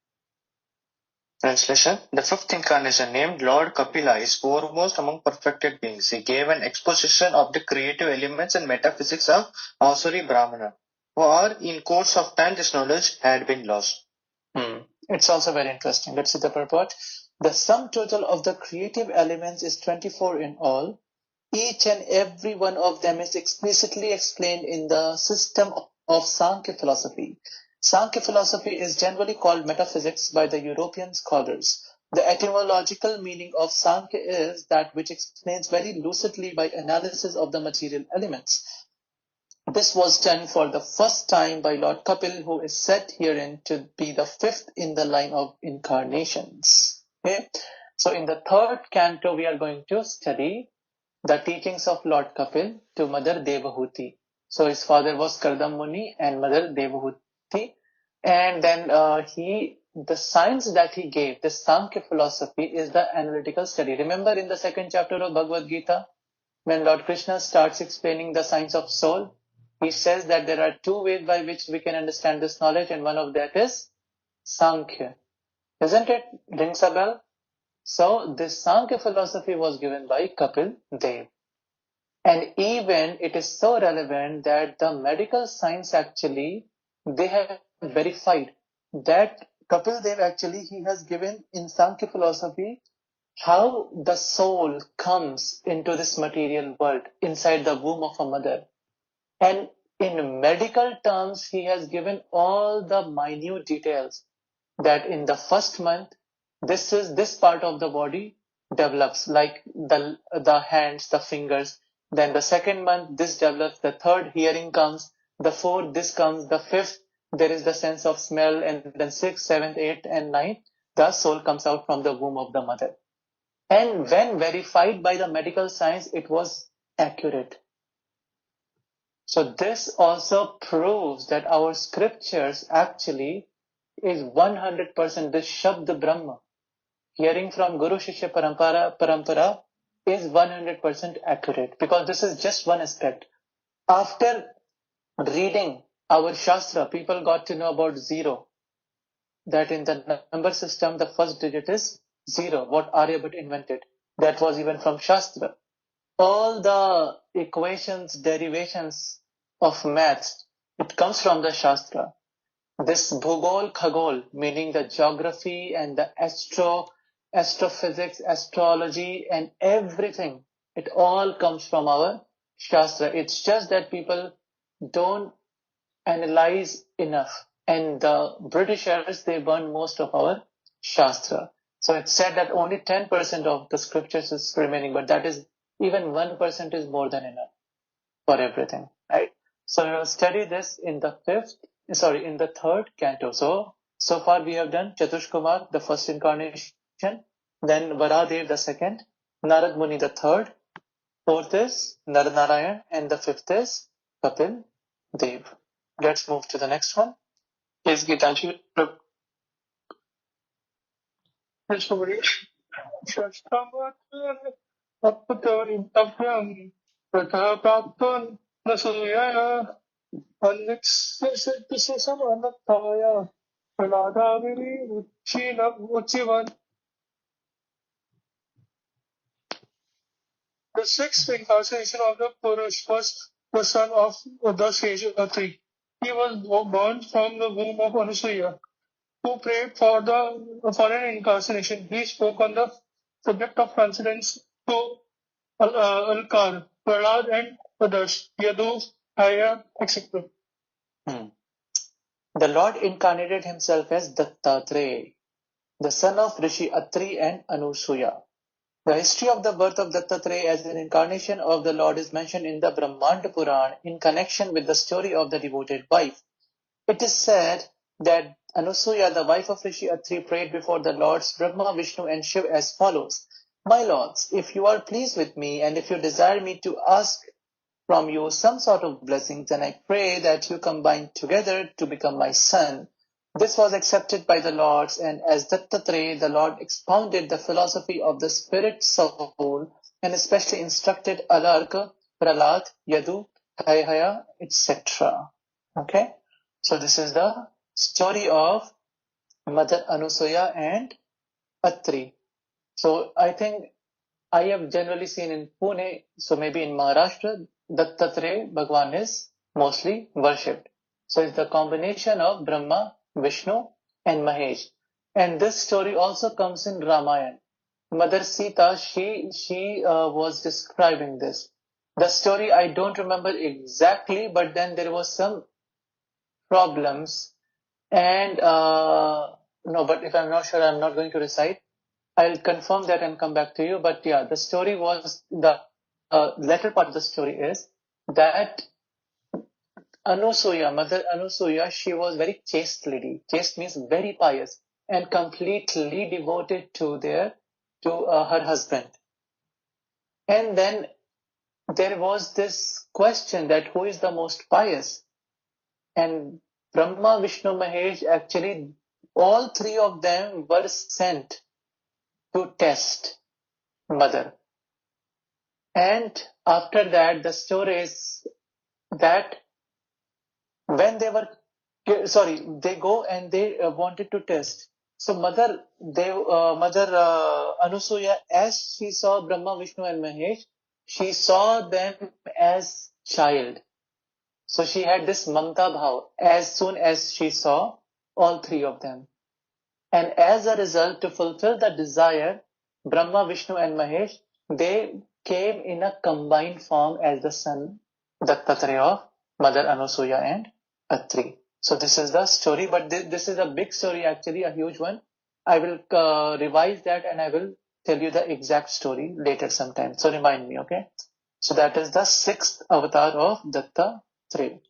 Translation: The fifth incarnation, named Lord Kapila, is foremost among perfected beings. He gave an exposition of the creative elements and metaphysics of Asuri Brahmana, for in course of time this knowledge had been lost. It's also very interesting. Let's see the purport. The sum total of the creative elements is 24 in all. Each and every one of them is explicitly explained in the system of Sankhya philosophy. Sankhya philosophy is generally called metaphysics by the European scholars. The etymological meaning of Sankhya is that which explains very lucidly by analysis of the material elements. This was done for the first time by Lord Kapil, who is said herein to be the fifth in the line of incarnations. Okay? So in the third canto, we are going to study the teachings of Lord Kapil to Mother Devahuti. So his father was Kardam Muni and Mother Devahuti. And then the science that he gave, the Sankhya philosophy, is the analytical study. Remember in the second chapter of Bhagavad Gita, when Lord Krishna starts explaining the science of soul, he says that there are two ways by which we can understand this knowledge, and one of that is Sankhya. Isn't it? Rings a bell? So this Sankhya philosophy was given by Kapil Dev. And even it is so relevant that the medical science actually, they have verified that Kapil Dev actually, he has given in Sankhya philosophy how the soul comes into this material world inside the womb of a mother. And in medical terms, he has given all the minute details that in the first month, this part of the body develops, like the hands, the fingers. Then the second month, this develops. The third, hearing comes. The fourth, this comes. The fifth, there is the sense of smell. And then sixth, seventh, eighth, and ninth, the soul comes out from the womb of the mother. And when verified by the medical science, it was accurate. So this also proves that our scriptures actually is 100%, this Shabd Brahma, hearing from Guru Shishya Parampara is 100% accurate, because this is just one aspect. After reading our Shastra, people got to know about zero, that in the number system, the first digit is zero, what Aryabhat invented. That was even from Shastra. All the equations, derivations of maths, it comes from the Shastra. This Bhugol Khagol, meaning the geography and the astrophysics, astrology and everything, it all comes from our Shastra. It's just that people don't analyze enough. And the Britishers, they burn most of our Shastra. So it's said that only 10% of the scriptures is remaining, but that is, even 1% is more than enough for everything, right? So we will study this in the third canto. So far we have done Chatush Kumar, the first incarnation, then Varadev, the second, Narad Muni, the third, fourth is Naranarayan, and the fifth is Kapil Dev. Let's move to the next one. Yes, Gitanji. The sixth incarnation of the Purush was the son of the sage Atri. He was born from the womb of Anasuya, who prayed for an incarnation. He spoke on the subject of transcendence to Alkar, Prahlad, and others, Yadu, Aya, etc. The Lord incarnated himself as Dattatreya, the son of Rishi Atri and Anusuya. The history of the birth of Dattatreya as an incarnation of the Lord is mentioned in the Brahmanda Puran in connection with the story of the devoted wife. It is said that Anusuya, the wife of Rishi Atri, prayed before the Lords Brahma, Vishnu and Shiv as follows: My lords, if you are pleased with me and if you desire me to ask from you some sort of blessings, then I pray that you combine together to become my son. This was accepted by the Lords, and as Dattatreya, the Lord expounded the philosophy of the spirit soul and especially instructed Alarka, Prahlad, Yadu, Hayhaya, etc. Okay? So this is the story of Mother Anusuya and Atri. So I think I have generally seen in Pune, so maybe in Maharashtra, Dattatreya Bhagwan is mostly worshipped. So it's the combination of Brahma, Vishnu and Mahesh. And this story also comes in Ramayana. Mother Sita, she was describing this. The story I don't remember exactly, but then there was some problems. And no, but if I'm not sure, I'm not going to recite. I'll confirm that and come back to you. But yeah, the story was, the latter part of the story is that Anusuya, Mother Anusuya, she was very chaste lady. Chaste means very pious and completely devoted to her husband. And then there was this question that who is the most pious? And Brahma, Vishnu, Mahesh, actually all three of them were sent to test Mother. And after that, the story is that when they go and they wanted to test. So Mother Anusuya, as she saw Brahma, Vishnu and Mahesh, she saw them as child. So she had this mamta bhav as soon as she saw all three of them. And as a result, to fulfill the desire, Brahma, Vishnu and Mahesh, they came in a combined form as the son Dattatreya of Mother Anusuya and Atri. So this is the story, but this is a big story, actually a huge one. I will revise that and I will tell you the exact story later sometime. So remind me, okay? So that is the 6th avatar of Dattatreya.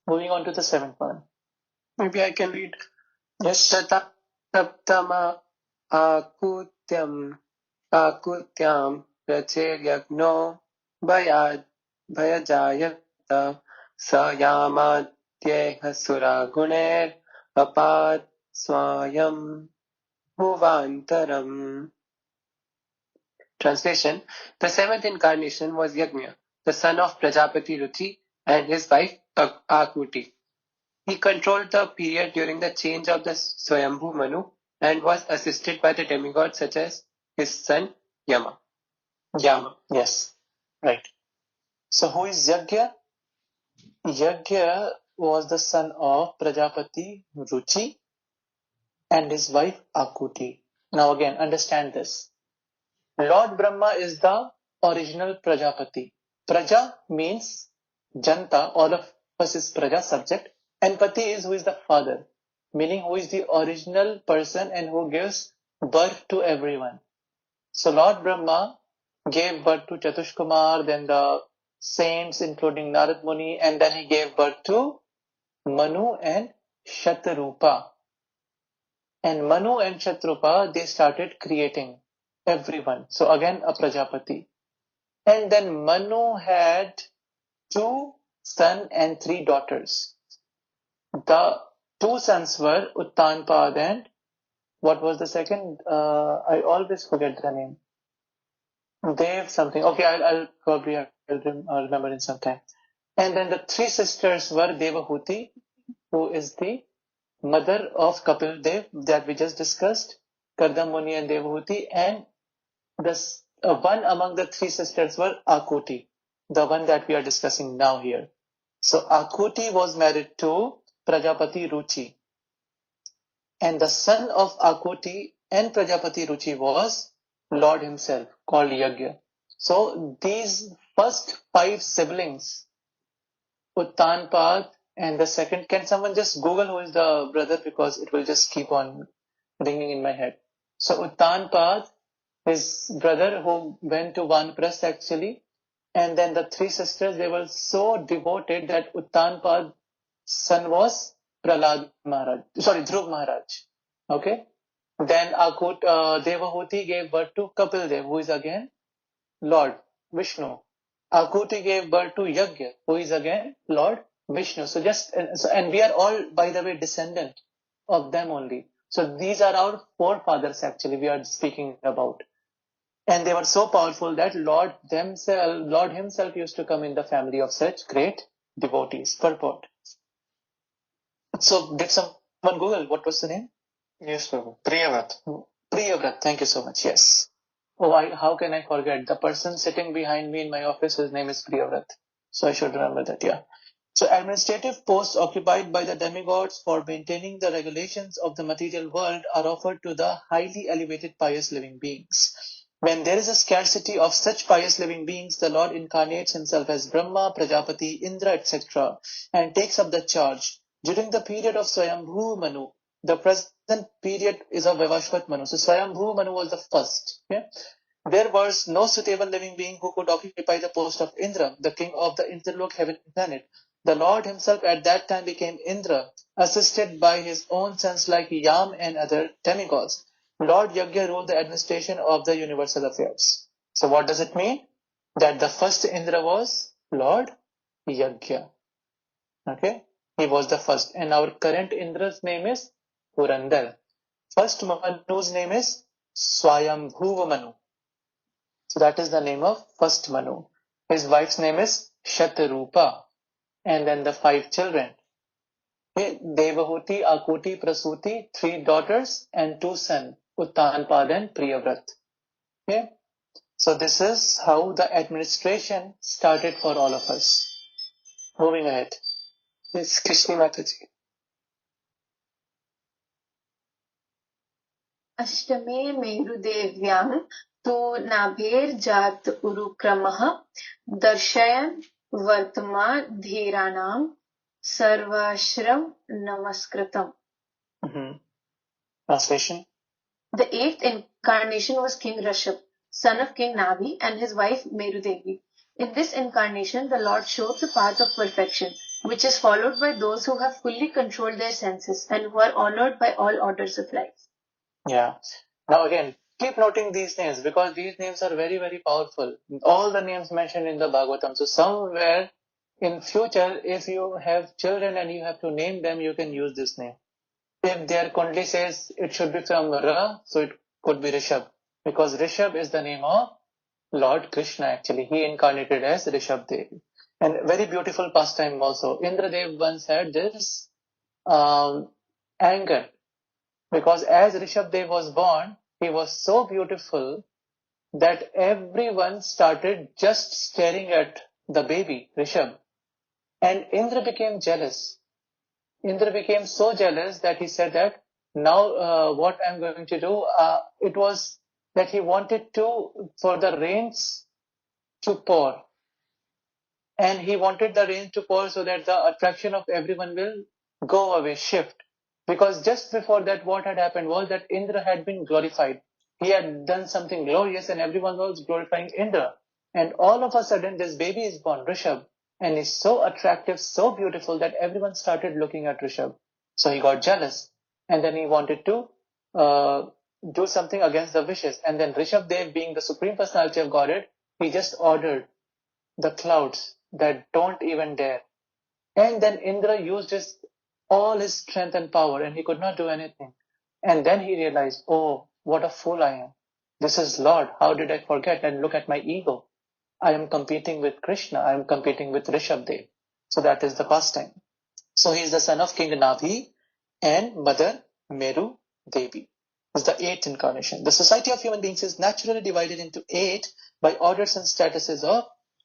Moving on to the 7th one. Maybe I can read. Yes. Saptama akutyam pracheryagno bhayajayata sayamadyeha suraguner apad swayam bhuvantaram. Translation: the 7th incarnation was Yajna, the son of Prajapati Ruchi and his wife Akuti. He controlled the period during the change of the Swayambhu Manu and was assisted by the demigods such as his son Yama. Yes, right. So who is Yajna? Yajna was the son of Prajapati Ruchi and his wife Akuti. Now again, understand this. Lord Brahma is the original Prajapati. Praja means Janta, all of us is Praja, subject, and Pati is who is the father, meaning who is the original person and who gives birth to everyone. So Lord Brahma gave birth to Chatushkumar, then the saints including Narad Muni, and then he gave birth to Manu and Shatrupa. And Manu and Shatrupa, they started creating everyone. So again, a Prajapati. And then Manu had 2 sons and 3 daughters. The 2 sons were Uttanpad and what was the second? I always forget the name. Dev something. Okay, I'll probably remember in some time. And then the 3 sisters were Devahuti, who is the mother of Kapil Dev that we just discussed, Kardam Muni and Devahuti, and this one among the 3 sisters were Akuti, the one that we are discussing now here. So Akuti was married to Prajapati Ruchi, and the son of Akuti and Prajapati Ruchi was Lord himself, called Yajna. So these first 5 siblings, Uttanpad and the second, can someone just Google who is the brother, because it will just keep on ringing in my head. So Uttanpad, his brother who went to Vanprastha actually, and then the 3 sisters, they were so devoted that Uttanpad's son was Dhruv Maharaj. Okay. Then Devahuti gave birth to Kapil Dev, who is again Lord Vishnu. Akuti gave birth to Yajna, who is again Lord Vishnu. And we are all, by the way, descendant of them only. So these are our forefathers actually we are speaking about. And they were so powerful that Lord himself used to come in the family of such great devotees. Purport. So did someone Google what was the name? Yes, Prabhu. Priyavrat. Priyavrat, thank you so much. Yes. How can I forget? The person sitting behind me in my office, his name is Priyavrat. So I should remember that, yeah. So administrative posts occupied by the demigods for maintaining the regulations of the material world are offered to the highly elevated pious living beings. When there is a scarcity of such pious living beings, the Lord incarnates himself as Brahma, Prajapati, Indra, etc. and takes up the charge. During the period of Swayambhu Manu, the present period is of Vivashvat Manu. So Swayambhu Manu was the first. Okay? There was no suitable living being who could occupy the post of Indra, the king of the interlock heaven planet. The Lord himself at that time became Indra, assisted by his own sons like Yam and other demigods. Lord Yajna ruled the administration of the universal affairs. So what does it mean? That the first Indra was Lord Yajna. Okay? He was the first. And our current Indra's name is Purandar. First Manu's name is Swayambhuva Manu. So that is the name of first Manu. His wife's name is Shatarupa. And then the 5 children. Devahuti, Akuti, Prasuti, 3 daughters and 2 sons, Uttanpada and Priyavrat. Okay? So this is how the administration started for all of us. Moving ahead. Yes, Krishna Mataji. अष्टमे मेरुदेव्यां तु नाभेर्जात उरुक्रमः दर्शयन् वर्तमाधीराणां सर्वाश्रम नमस्कृतम्. Translation. The 8th incarnation was King Rishabh, son of King Navi, and his wife Merudevi. In this incarnation, the Lord showed the path of perfection, which is followed by those who have fully controlled their senses and who are honored by all orders of life. Yeah. Now again, keep noting these names because these names are very, very powerful. All the names mentioned in the Bhagavatam. So somewhere in future, if you have children and you have to name them, you can use this name. If their Kundli says it should be from Ra, so it could be Rishabh. Because Rishabh is the name of Lord Krishna actually. He incarnated as Rishabh Dev. And very beautiful pastime also. Indradev once had this anger. Because as Rishabh Dev was born, he was so beautiful that everyone started just staring at the baby, Rishabh. And Indra became jealous. Indra became so jealous that he said that now what I'm going to do, it was that he wanted for the rains to pour. And he wanted the rain to pour so that the attraction of everyone will go away, shift. Because just before that, what had happened was that Indra had been glorified. He had done something glorious and everyone was glorifying Indra. And all of a sudden, this baby is born, Rishabh. And he's so attractive, so beautiful that everyone started looking at Rishabh. So he got jealous. And then he wanted to do something against the wishes. And then Rishabh Dev, being the Supreme Personality of Godhead, he just ordered the clouds that don't even dare. And then Indra used all his strength and power and he could not do anything. And then he realized, oh, what a fool I am. This is Lord. How did I forget? And look at my ego. I am competing with Krishna. I am competing with Rishabh Dev. So that is the pastime. So he is the son of King Navi and Mother Meru Devi. This is the 8th incarnation. The society of human beings is naturally divided into 8 by orders and statuses of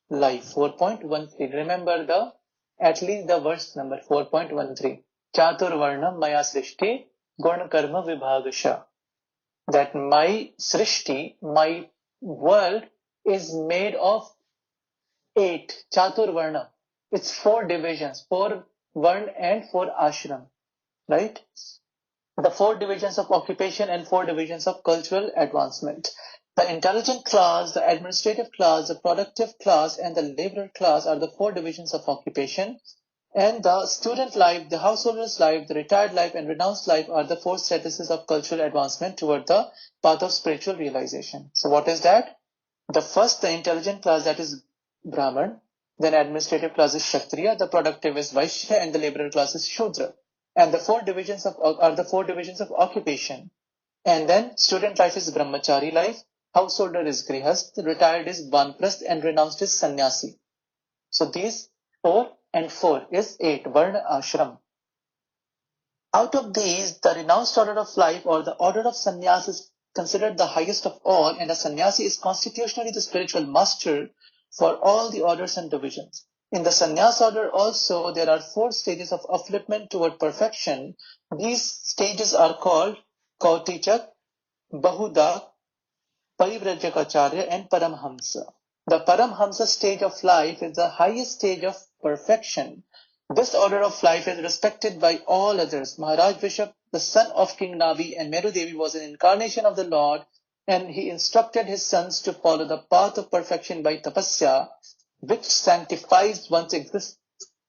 life. 4.13. Remember at least the verse number 4.13. Chatur Varnam Maya Srishti Gun Karma Vibhagasha. That my Srishti, my world is made of 8. Chatur Varna. It's 4 divisions. 4 Varn and 4 Ashram. Right? The 4 divisions of occupation and 4 divisions of cultural advancement. The intelligent class, the administrative class, the productive class, and the laborer class are the 4 divisions of occupation. And the student life, the householder's life, the retired life, and renounced life are the 4 statuses of cultural advancement toward the path of spiritual realization. So what is that? The first, the intelligent class, that is Brahman. Then administrative class is Kshatriya, the productive is Vaishya, and the laborer class is Shudra. And the 4 divisions are the 4 divisions of occupation. And then student life is Brahmachari life, householder is Grihast, retired is Vanprasth, and renounced is Sannyasi. So these 4 and 4 is 8, Varna Ashram. Out of these, the renounced order of life or the order of sannyas is considered the highest of all, and a sannyasi is constitutionally the spiritual master for all the orders and divisions. In the sannyas order also, there are 4 stages of upliftment toward perfection. These stages are called Kautichak, Bahuda, Parivrajyakacharya, and Paramhamsa. The Paramhamsa stage of life is the highest stage of perfection. This order of life is respected by all others. Maharaj Rishabh, the son of King Navi and Meru Devi, was an incarnation of the Lord, and he instructed his sons to follow the path of perfection by tapasya, which sanctifies one's existence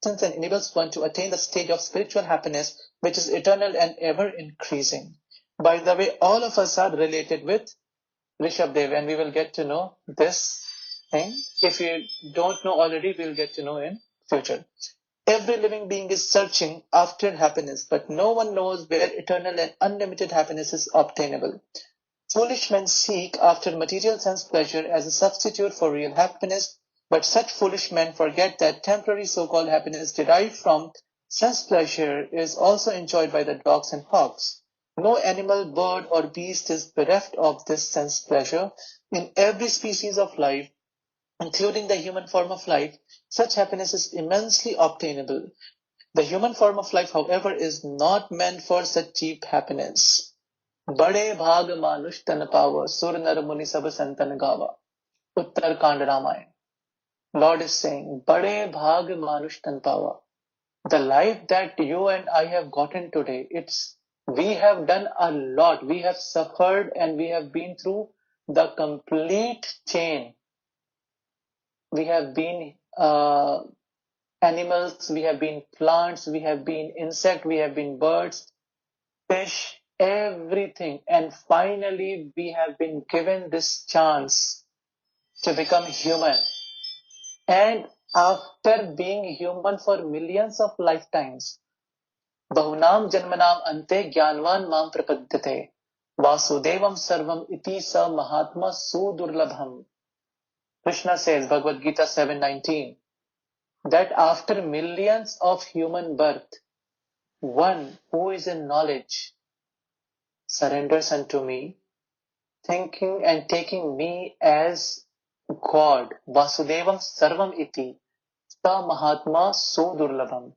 and enables one to attain the stage of spiritual happiness, which is eternal and ever increasing. By the way, all of us are related with Rishabh Dev, and we will get to know this thing. If you don't know already, we'll get to know in future. Every living being is searching after happiness, but no one knows where eternal and unlimited happiness is obtainable. Foolish men seek after material sense pleasure as a substitute for real happiness, but such foolish men forget that temporary so-called happiness derived from sense pleasure is also enjoyed by the dogs and hogs. No animal, bird, or beast is bereft of this sense pleasure. In every species of life, including the human form of life, such happiness is immensely obtainable. The human form of life, however, is not meant for such cheap happiness. बड़े भाग मानुष तन पावा सुर नर मुनि सब संतन गावा. Uttarkand Ramayana. Lord is saying, बड़े भाग मानुष तन पावा. The life that you and I have gotten today, we have done a lot. We have suffered and we have been through the complete chain. We have been animals, we have been plants, we have been insect, we have been birds, fish, everything. And finally, we have been given this chance to become human. And after being human for millions of lifetimes, Bahunam Janmanam Ante Gyanvan Mam Prapadyate Vasudevam Sarvam Iti Sa Mahatma Sudurlabham. Krishna says, Bhagavad Gita 7:19, that after millions of human birth, one who is in knowledge surrenders unto me, thinking and taking me as God, Vasudevam Sarvam Iti, Sa Mahatma Sudurlabham.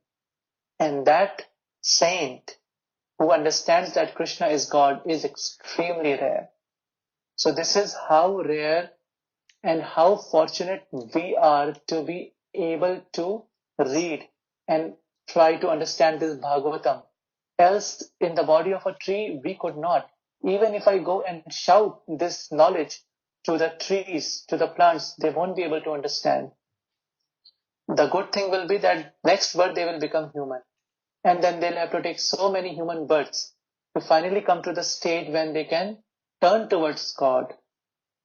And that saint who understands that Krishna is God is extremely rare. So this is how rare and how fortunate we are to be able to read and try to understand this Bhagavatam. Else, in the body of a tree, we could not. Even if I go and shout this knowledge to the trees, to the plants, they won't be able to understand. The good thing will be that next birth they will become human. And then they'll have to take so many human births to finally come to the stage when they can turn towards God.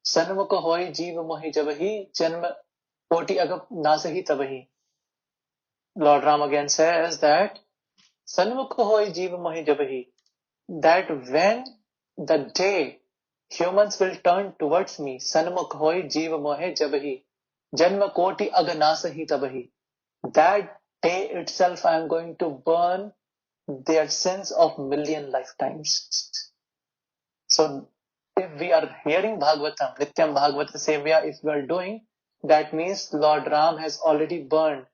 Sanmukh hoy jeev mohi jabahi janma koti agap nasahi tabahi. Lord Ram again says that Sanmukh hoy jeev mohi jabahi, that when the day humans will turn towards me, Sanmukh hoy jeev mohe jabahi janma koti ag nasahi tabahi, that day itself I am going to burn their sins of million lifetimes. So if we are hearing Bhagavatam, Nityam Bhagavata Sevya, if we are doing, that means Lord Ram has already burned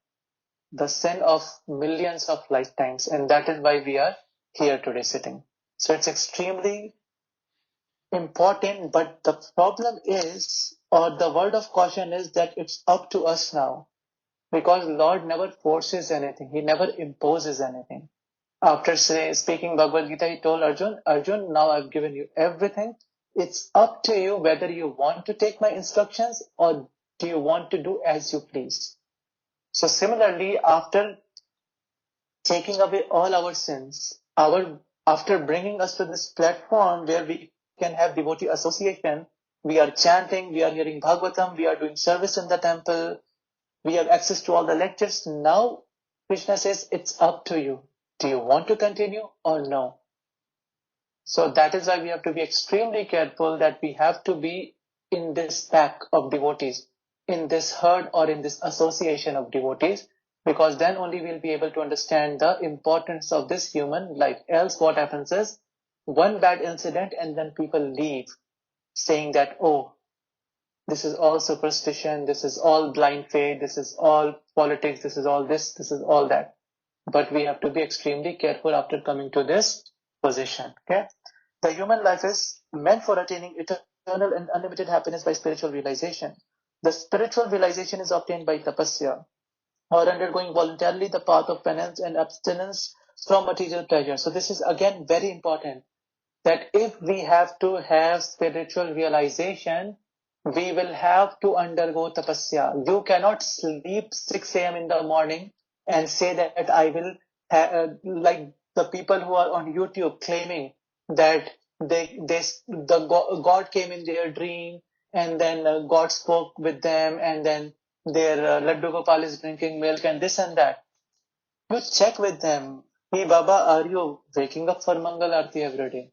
the sin of millions of lifetimes, and that is why we are here today sitting. So it's extremely important, but the problem is, or the word of caution is, that it's up to us now, because Lord never forces anything, He never imposes anything. After speaking Bhagavad Gita, He told Arjun, now I've given you everything. It's up to you whether you want to take my instructions or do you want to do as you please. So similarly, after taking away all our sins, after bringing us to this platform where we can have devotee association, we are chanting, we are hearing Bhagavatam, we are doing service in the temple, we have access to all the lectures. Now Krishna says, it's up to you. Do you want to continue or no? So that is why we have to be extremely careful that we have to be in this pack of devotees, in this herd or in this association of devotees, because then only we'll be able to understand the importance of this human life. Else what happens is, one bad incident and then people leave saying that, oh, this is all superstition, this is all blind faith, this is all politics, this is all this is all that. But we have to be extremely careful after coming to this position. Okay, the human life is meant for attaining eternal and unlimited happiness by spiritual realization. The spiritual realization is obtained by tapasya, or undergoing voluntarily the path of penance and abstinence from material pleasure. So this is again very important, that if we have to have spiritual realization, we will have to undergo tapasya. You cannot sleep 6 a.m. in the morning and say that I will, like the people who are on YouTube claiming that God came in their dream and then God spoke with them and then their Laddu Gopal is drinking milk and this and that. You check with them, hey Baba, are you waking up for Mangal Aarti every day?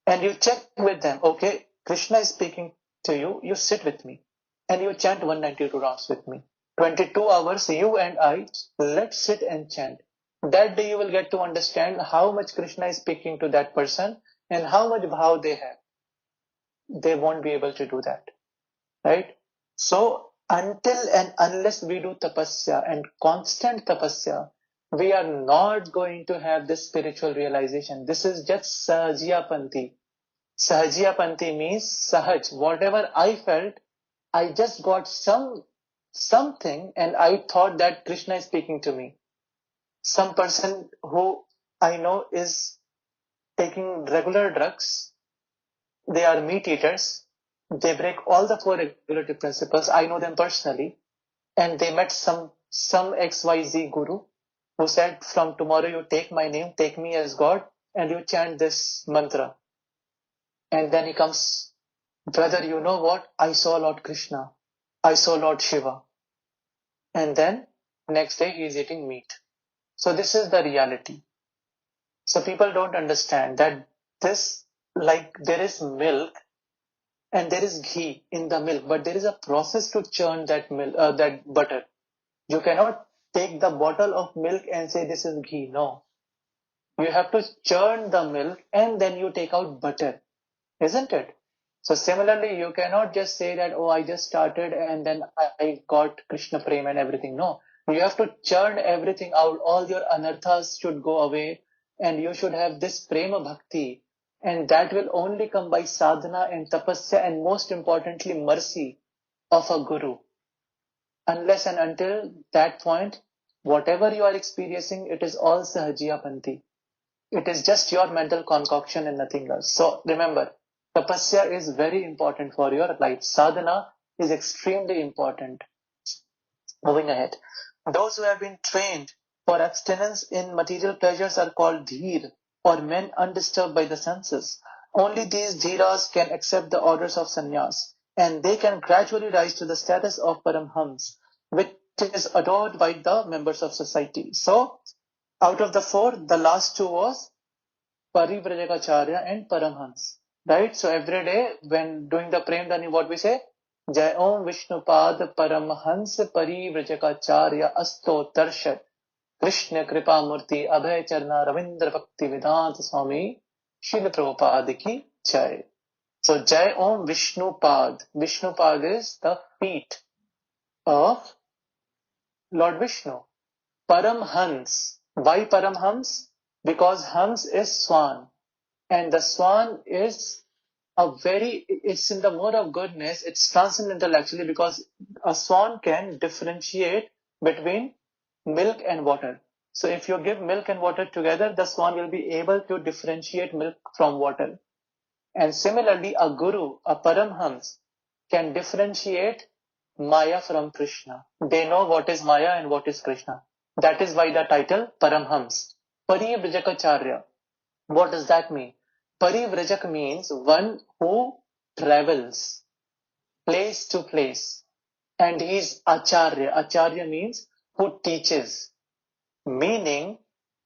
and you check with them, okay, Krishna is speaking to you, you sit with me and you chant 192 rounds with me. 22 hours, you and I, let's sit and chant. That day you will get to understand how much Krishna is speaking to that person and how much bhav they have. They won't be able to do that, right? So until and unless we do tapasya and constant tapasya, we are not going to have this spiritual realization. This is just Sahajiyapanti. Sahajiyapanti means Sahaj. Whatever I felt, I just got something and I thought that Krishna is speaking to me. Some person who I know is taking regular drugs, they are meat eaters, they break all the 4 regulative principles. I know them personally, and they met some XYZ guru who said, from tomorrow you take my name, take me as God, and you chant this mantra. And then he comes, brother, you know what? I saw Lord Krishna. I saw Lord Shiva. And then next day he is eating meat. So this is the reality. So people don't understand that this, like there is milk and there is ghee in the milk, but there is a process to churn that milk, that butter. You cannot take the bottle of milk and say this is ghee. No. You have to churn the milk and then you take out butter, isn't it? So similarly, you cannot just say that, oh, I just started and then I got Krishna Prema and everything. No. You have to churn everything out. All your anarthas should go away and you should have this Prema Bhakti. And that will only come by sadhana and tapasya and most importantly, mercy of a guru. Unless and until that point, whatever you are experiencing, it is all Sahajiyapanti. It is just your mental concoction and nothing else. So remember, tapasya is very important for your life. Sadhana is extremely important. Moving ahead. Those who have been trained for abstinence in material pleasures are called dheer, or men undisturbed by the senses. Only these dhiras can accept the orders of sannyas, and they can gradually rise to the status of paramhams, which is adored by the members of society. So, out of the 4, the last 2 was Parivrajagacharya and Paramhans. Right? So every day when doing the Prem Dhani, what we say? Jai Om Vishnupad Paramhans Parivrajagacharya Asto Tarshat Krishna Kripa Murti Abhay Charna Ravindra Bhakti Vedanta Swami Srila Prabhupada ki Jai. So Jai Om Vishnupad. Vishnupad is the feet of Lord Vishnu. Paramhans. Why Paramhans? Because Hams is swan. And the swan is it's in the mode of goodness, it's transcendental actually, because a swan can differentiate between milk and water. So if you give milk and water together, the swan will be able to differentiate milk from water. And similarly, a guru, a paramhams, can differentiate Maya from Krishna. They know what is Maya and what is Krishna. That is why the title Paramhams. Parivrajagacharya. What does that mean? Parivrajak means one who travels place to place. And he is Acharya. Acharya means who teaches. Meaning,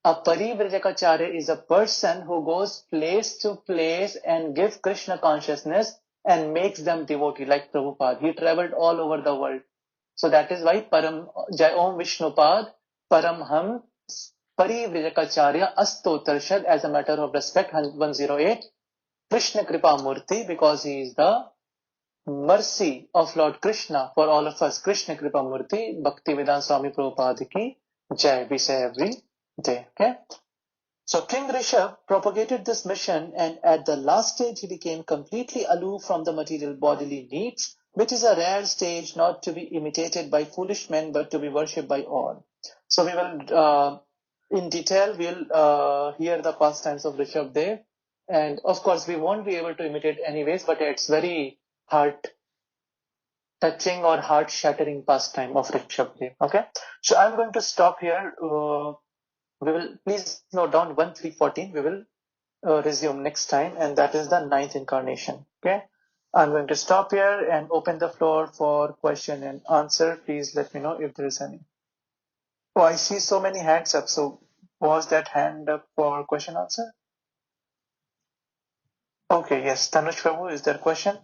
a Parivrajagacharya is a person who goes place to place and gives Krishna consciousness and makes them devotee, like Prabhupada. He traveled all over the world. So that is why Jai Om Vishnupad Paramham Parivrajagacharya Astotarshad, as a matter of respect, 108, Krishna Kripa Murti, because he is the mercy of Lord Krishna for all of us. Krishna Kripa Murti, Bhaktivedanta Swami Prabhupada ki Jai, we say every day. Okay. So King Rishabh propagated this mission, and at the last stage he became completely aloof from the material bodily needs, which is a rare stage not to be imitated by foolish men but to be worshipped by all. So we will, in detail, we'll hear the pastimes of Rishabh Dev, and of course we won't be able to imitate anyways, but it's very heart-touching or heart-shattering pastime of Rishabh Dev. Okay, so I'm going to stop here. We will please note down 1-3-14. We will resume next time, and that is the 9th incarnation. Okay, I'm going to stop here and open the floor for question and answer. Please let me know if there is any. Oh, I see so many hands up. So was that hand up for question answer? Okay, yes. Tanuj Prabhu, is there a question?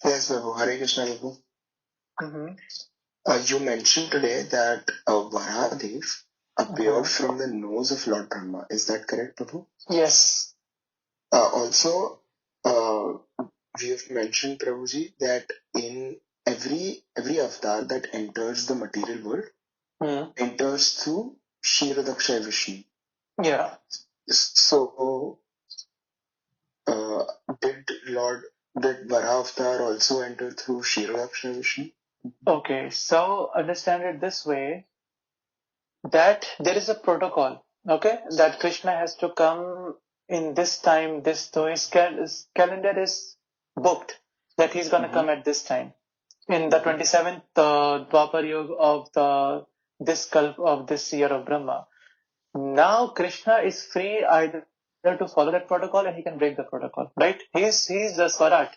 Yes, Prabhu. Hare Krishna, Prabhu. You mentioned today that Varahadev appeared from the nose of Lord Brahma. Is that correct, Prabhu? Yes. Also, we have mentioned, Prabhuji, that in every avatar that enters the material world enters through Śrīmad-Bhāgavatam Vishnu. Yeah. So, did Varaha avatar also enter through Śrīmad-Bhāgavatam Vishnu? Okay, so understand it this way, that there is a protocol, okay, that Krishna has to come in this time, so his calendar is booked, that he's going to come at this time, in the 27th Dwapar Yuga of this Kalp of this year of Brahma. Now Krishna is free either to follow that protocol and he can break the protocol, right? He's the Swarat.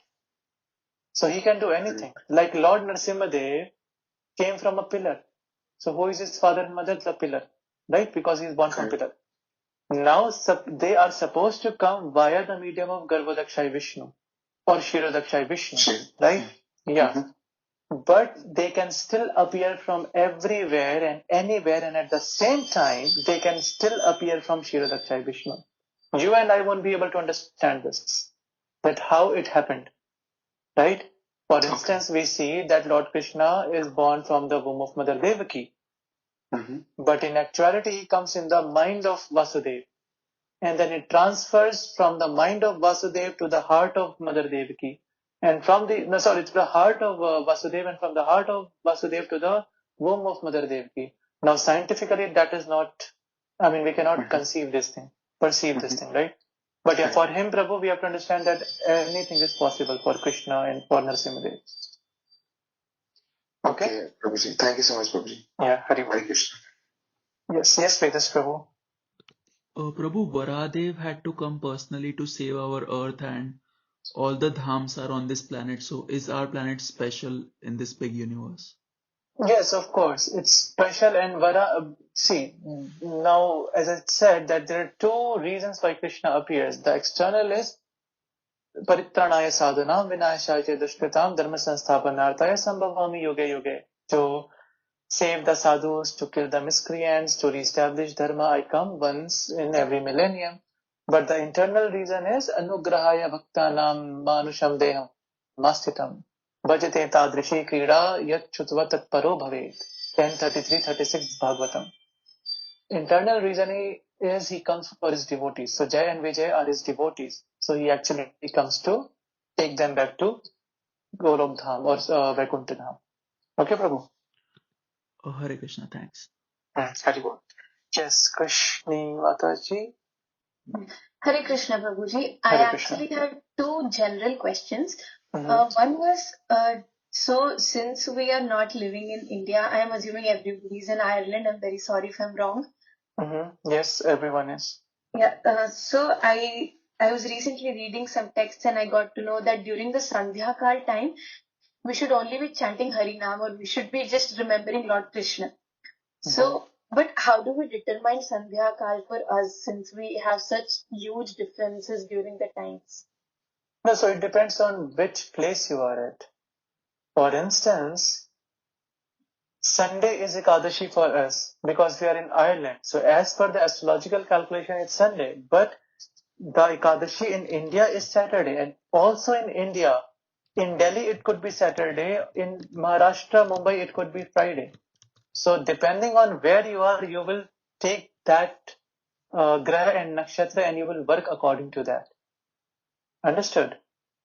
So he can do anything. Like Lord Narasimhadev came from a pillar. So who is his father and mother? The pillar, right? Because he is born from pillar. Now they are supposed to come via the medium of Garbhodakshai Vishnu or Kshirodakshai Vishnu, right? Yeah. But they can still appear from everywhere and anywhere, and at the same time, they can still appear from Kshirodakshai Vishnu. You and I won't be able to understand this, that how it happened, right? For instance, we see that Lord Krishna is born from the womb of Mother Devaki. But in actuality, he comes in the mind of Vasudeva. And then it transfers from the mind of Vasudeva to the heart of Mother Devaki. And to the heart of Vasudeva, and from the heart of Vasudeva to the womb of Mother Devaki. Now, scientifically, that is not, we cannot perceive this thing, right? But yeah, for him, Prabhu, we have to understand that anything is possible for Krishna and for Narasimhadev. Okay, Prabhuji. Thank you so much, Prabhuji. Yeah, Hare Krishna. Yes, Vedas Prabhu. Prabhu, Varahadev had to come personally to save our earth, and all the dhams are on this planet. So is our planet special in this big universe? Yes, of course. It's special. And see, now as I said, that there are two reasons why Krishna appears. The external is Paritranaya sadhanam vinayashaya dushkritam dharma sansthapanarthaya sambhavami yoge yoge. To save the sadhus, to kill the miscreants, to reestablish dharma, I come once in every millennium. But the internal reason is anugrahaya bhaktanam manusham deham mastitam bhajate tadrishi krida yat chutva tatparo bhavet. 10:33-36 Bhagavatam. Internal reason is he comes for his devotees. So Jay and Vijay are his devotees. So he actually comes to take them back to Golok Dham or Vaikuntha Dham. Okay, Prabhu? Oh, Hare Krishna, thanks. Haribol. Yes, Krishni Mataji. Hare Krishna, Prabhuji. I Hare Krishna. actually had two general questions. One was, so since we are not living in India, I am assuming everybody's in Ireland. I'm very sorry if I'm wrong. Yes, everyone is. Yeah. So I was recently reading some texts and I got to know that during the Sandhya Kal time, we should only be chanting Harinam, or we should be just remembering Lord Krishna. So, but how do we determine Sandhya Kal for us, since we have such huge differences during the times? No, so it depends on which place you are at. For instance, Sunday is Ekadashi for us because we are in Ireland. So as per the astrological calculation, it's Sunday. But the Ekadashi in India is Saturday. And also in India, in Delhi, it could be Saturday. In Maharashtra, Mumbai, it could be Friday. So depending on where you are, you will take that graha and nakshatra and you will work according to that. Understood?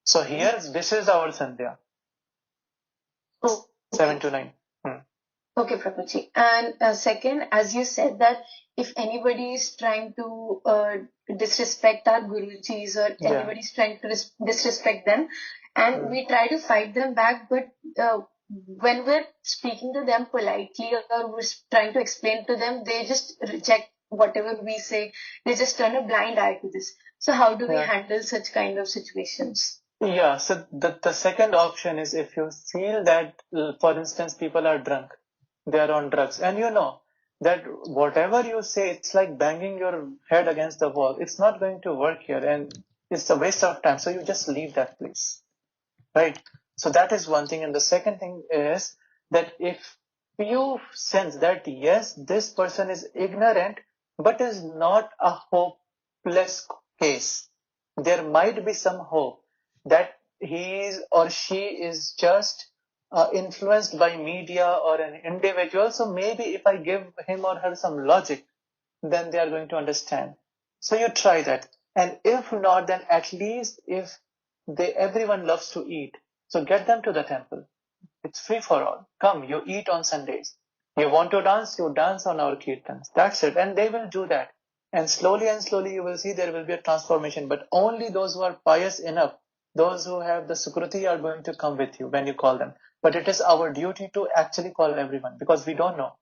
So here, this is our Sandhya. Oh, okay. 7 to 9. Okay, Prabhuji. And second, as you said that if anybody is trying to disrespect our Gurujis, or anybody is trying to disrespect them, and we try to fight them back, but when we're speaking to them politely or we're trying to explain to them, they just reject whatever we say. They just turn a blind eye to this. So how do we handle such kind of situations? Yeah, so the second option is if you feel that, for instance, people are drunk, they are on drugs, and you know that whatever you say, it's like banging your head against the wall. It's not going to work here. And it's a waste of time. So you just leave that place, right? So that is one thing. And the second thing is that if you sense that yes, this person is ignorant, but is not a hopeless case, there might be some hope that he is or she is just influenced by media or an individual. So maybe if I give him or her some logic, then they are going to understand. So you try that. And if not, then at least if everyone loves to eat, so get them to the temple. It's free for all. Come, you eat on Sundays. You want to dance, you dance on our kirtans. That's it. And they will do that. And slowly you will see there will be a transformation. But only those who are pious enough, those who have the Sukruti are going to come with you when you call them. But it is our duty to actually call everyone, because we don't know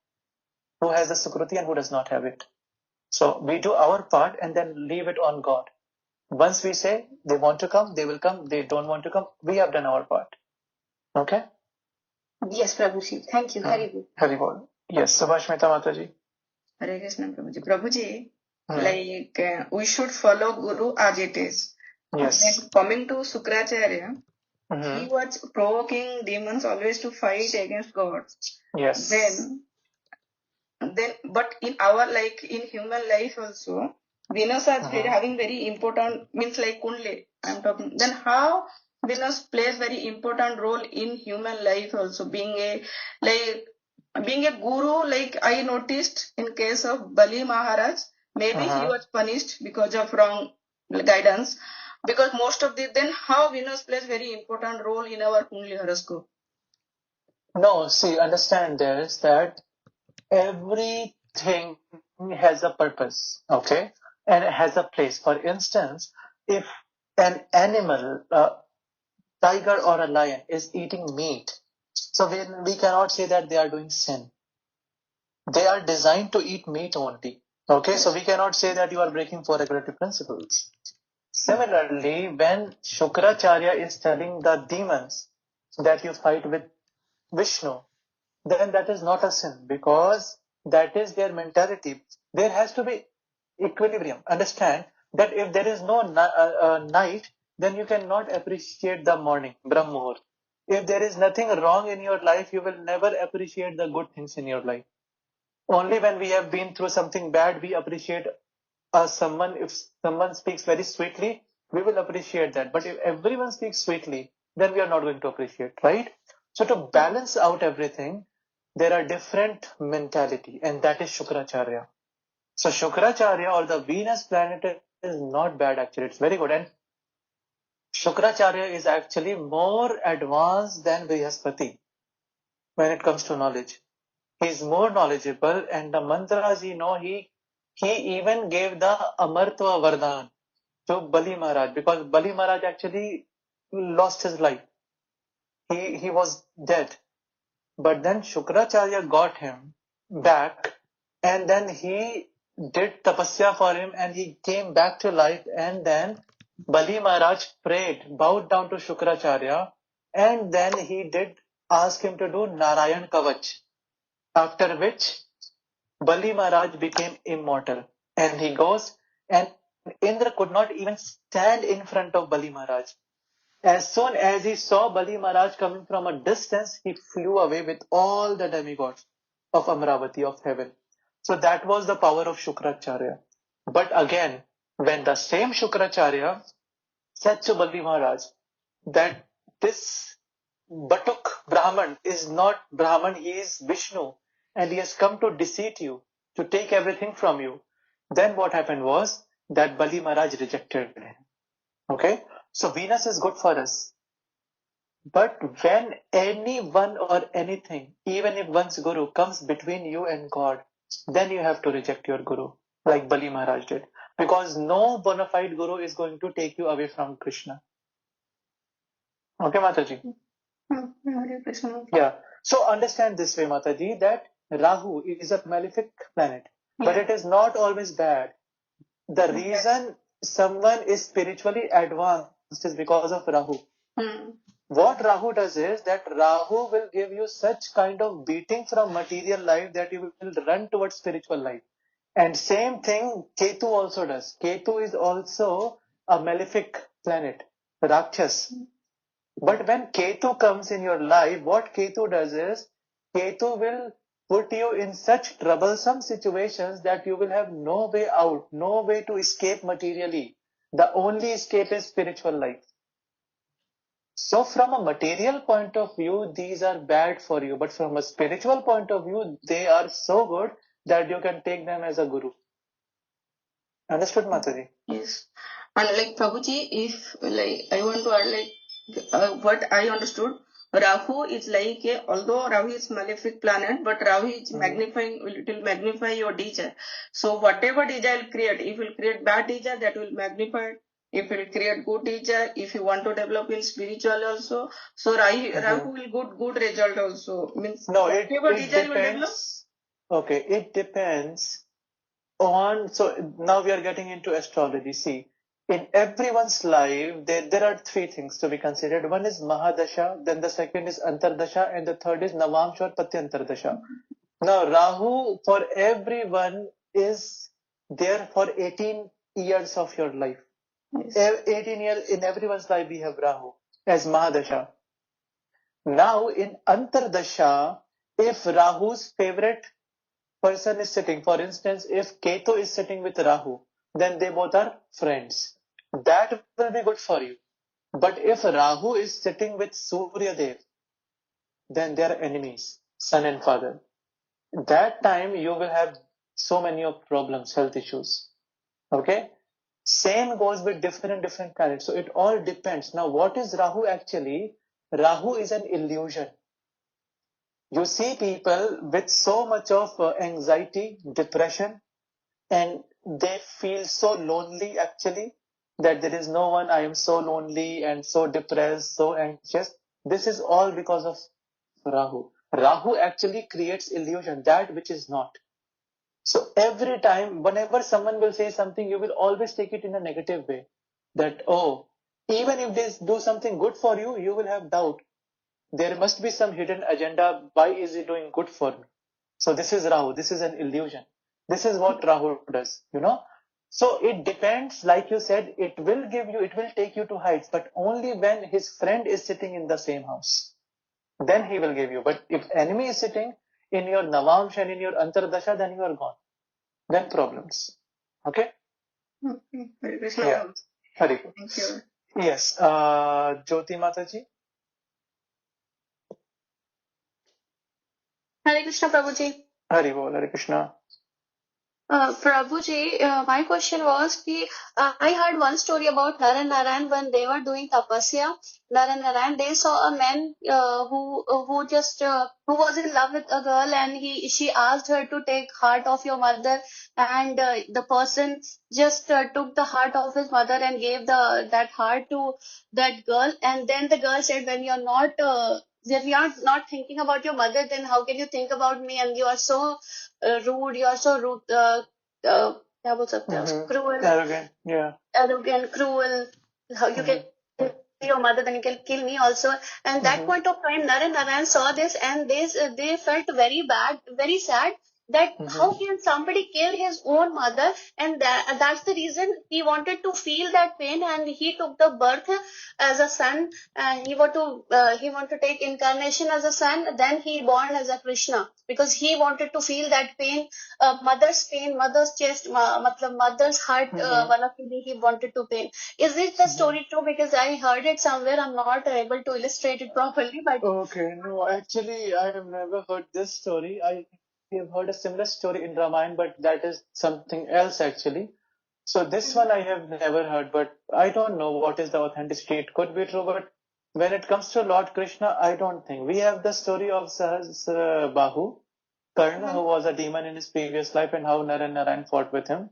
who has the Sukruti and who does not have it. So we do our part and then leave it on God. Once we say they want to come, they will come. They don't want to come, we have done our part. Okay? Yes, Prabhuji. Thank you. Very good. Very well. Yes, Subhashmita Mataji. Hare Krishna, Prabhuji. Prabhuji, we should follow Guru as it is. Yes. Then coming to Sukracharya, he was provoking demons always to fight against God. Yes. Then, but in our, in human life also, Venus is having very important, means like Kundli, I'm talking. Then how Venus plays very important role in human life also, being a guru, I noticed in case of Bali Maharaj, maybe he was punished because of wrong guidance. Because most of then how Venus plays very important role in our Kundli horoscope? No, see, understand this, that everything has a purpose, okay? And it has a place. For instance, if an animal, tiger or a lion is eating meat, so we cannot say that they are doing sin. They are designed to eat meat only. Okay, so we cannot say that you are breaking four regulative principles. Similarly, when Shukracharya is telling the demons that you fight with Vishnu, then that is not a sin, because that is their mentality. There has to be equilibrium. Understand that if there is no night, then you cannot appreciate the morning, Brahm Muhurt. If there is nothing wrong in your life, you will never appreciate the good things in your life. Only when we have been through something bad, we appreciate someone. If someone speaks very sweetly, we will appreciate that. But if everyone speaks sweetly, then we are not going to appreciate, right? So to balance out everything, there are different mentality, and that is Shukracharya. So Shukracharya, or the Venus planet, is not bad actually. It's very good. And Shukracharya is actually more advanced than Brihaspati when it comes to knowledge. He is more knowledgeable, and the mantras, he even gave the Amartva Vardhan to Bali Maharaj, because Bali Maharaj actually lost his life. He was dead. But then Shukracharya got him back, and then he did tapasya for him, and he came back to life. And then Bali Maharaj prayed, bowed down to Shukracharya, and then he did ask him to do Narayan Kavach. After which Bali Maharaj became immortal, and he goes, and Indra could not even stand in front of Bali Maharaj. As soon as he saw Bali Maharaj coming from a distance, he flew away with all the demigods of Amravati, of heaven. So that was the power of Shukracharya. But again, when the same Shukracharya said to Bali Maharaj that this Batuk Brahman is not Brahman, he is Vishnu, and he has come to deceive you, to take everything from you, then what happened was that Bali Maharaj rejected him. Okay? So Venus is good for us. But when anyone or anything, even if one's guru comes between you and God, then you have to reject your guru, like Bali Maharaj did. Because no bona fide guru is going to take you away from Krishna. Okay, Mataji? Yeah. So understand this way, Mataji, that Rahu is a malefic planet, but it is not always bad. The reason someone is spiritually advanced is because of Rahu. What Rahu does is that Rahu will give you such kind of beating from material life that you will run towards spiritual life. And same thing Ketu also does. Ketu is also a malefic planet, Rakshas. But when Ketu comes in your life, what Ketu does is, Ketu will put you in such troublesome situations that you will have no way out, no way to escape materially. The only escape is spiritual life. So from a material point of view, these are bad for you. But from a spiritual point of view, they are so good that you can take them as a guru. Understood, Mataji? Yes. And like Prabhuji, if like I want to add like what I understood, Rahu is like although Rahu is malefic planet, but Rahu is magnifying, it will magnify your desire. So whatever desire will create, if you create bad desire, that will magnify. If you create good desire, if you want to develop in spiritual also, so Rahu will good result also. Means No, whatever it desire will develop. depends. Okay, it depends on, so now we are getting into astrology. See, in everyone's life, there are three things to be considered. One is Mahadasha, then the second is Antardasha, and the third is Navamsha or Patyantardasha. Now, Rahu for everyone is there for 18 years of your life. Yes. 18 years in everyone's life we have Rahu as Mahadasha. Now, in Antardasha, if Rahu's favorite person is sitting, for instance, if Ketu is sitting with Rahu, then they both are friends. That will be good for you. But if Rahu is sitting with Surya Dev, then they are enemies, son and father. That time you will have so many of problems, health issues. Okay? Same goes with different planets. So it all depends. Now, what is Rahu actually? Rahu is an illusion. You see people with so much of anxiety, depression, and they feel so lonely actually that there is no one. I am so lonely and so depressed, so anxious. This is all because of Rahu. Rahu actually creates illusion, that which is not. So every time, whenever someone will say something, you will always take it in a negative way. That, oh, even if they do something good for you, you will have doubt. There must be some hidden agenda. Why is he doing good for me? So this is Rahu. This is an illusion. This is what Rahu does, you know. So it depends, like you said, it will take you to heights, but only when his friend is sitting in the same house. Then he will give you. But if enemy is sitting in your Navamsha and in your Antardasha, then you are gone. Then problems. Okay? Okay. Hare Krishna. Yeah. Hari. Thank you. Yes. Jyoti Mataji. Hare Krishna, Prabhuji. Hari Bol, Hare Krishna. Prabhuji, my question was कि I heard one story about Nar and Narayan when they were doing tapasya. Nar and Narayan, they saw a man who was in love with a girl, and she asked her to take heart of your mother, and the person just took the heart of his mother and gave that heart to that girl, and then the girl said, when you're not if you are not thinking about your mother, then how can you think about me? And you are so rude, you are so rude, क्या बोल सकते हैं उसको? Cruel, Arrogant. Yeah. arrogant, cruel. How you can kill your mother, then you can kill me also. And that point of time, Nar and Narayan saw this, and they felt very bad, very sad. That how can somebody kill his own mother? And that's the reason he wanted to feel that pain, and he took the birth as a son, and he want to take incarnation as a son. Then he born as a Krishna because he wanted to feel that pain, mother's pain, mother's chest, matlab mother's heart, wala feeling he wanted to pain. Is it the story true? Because I heard it somewhere. I'm not able to illustrate it properly, but Okay, no, actually, I have never heard this story. I have heard a similar story in Ramayana, but that is something else actually. So this one I have never heard, but I don't know what is the authenticity. It could be true, but when it comes to Lord Krishna, I don't think. We have the story of Bahu, Karna, who was a demon in his previous life, and how Nar and Narayan fought with him.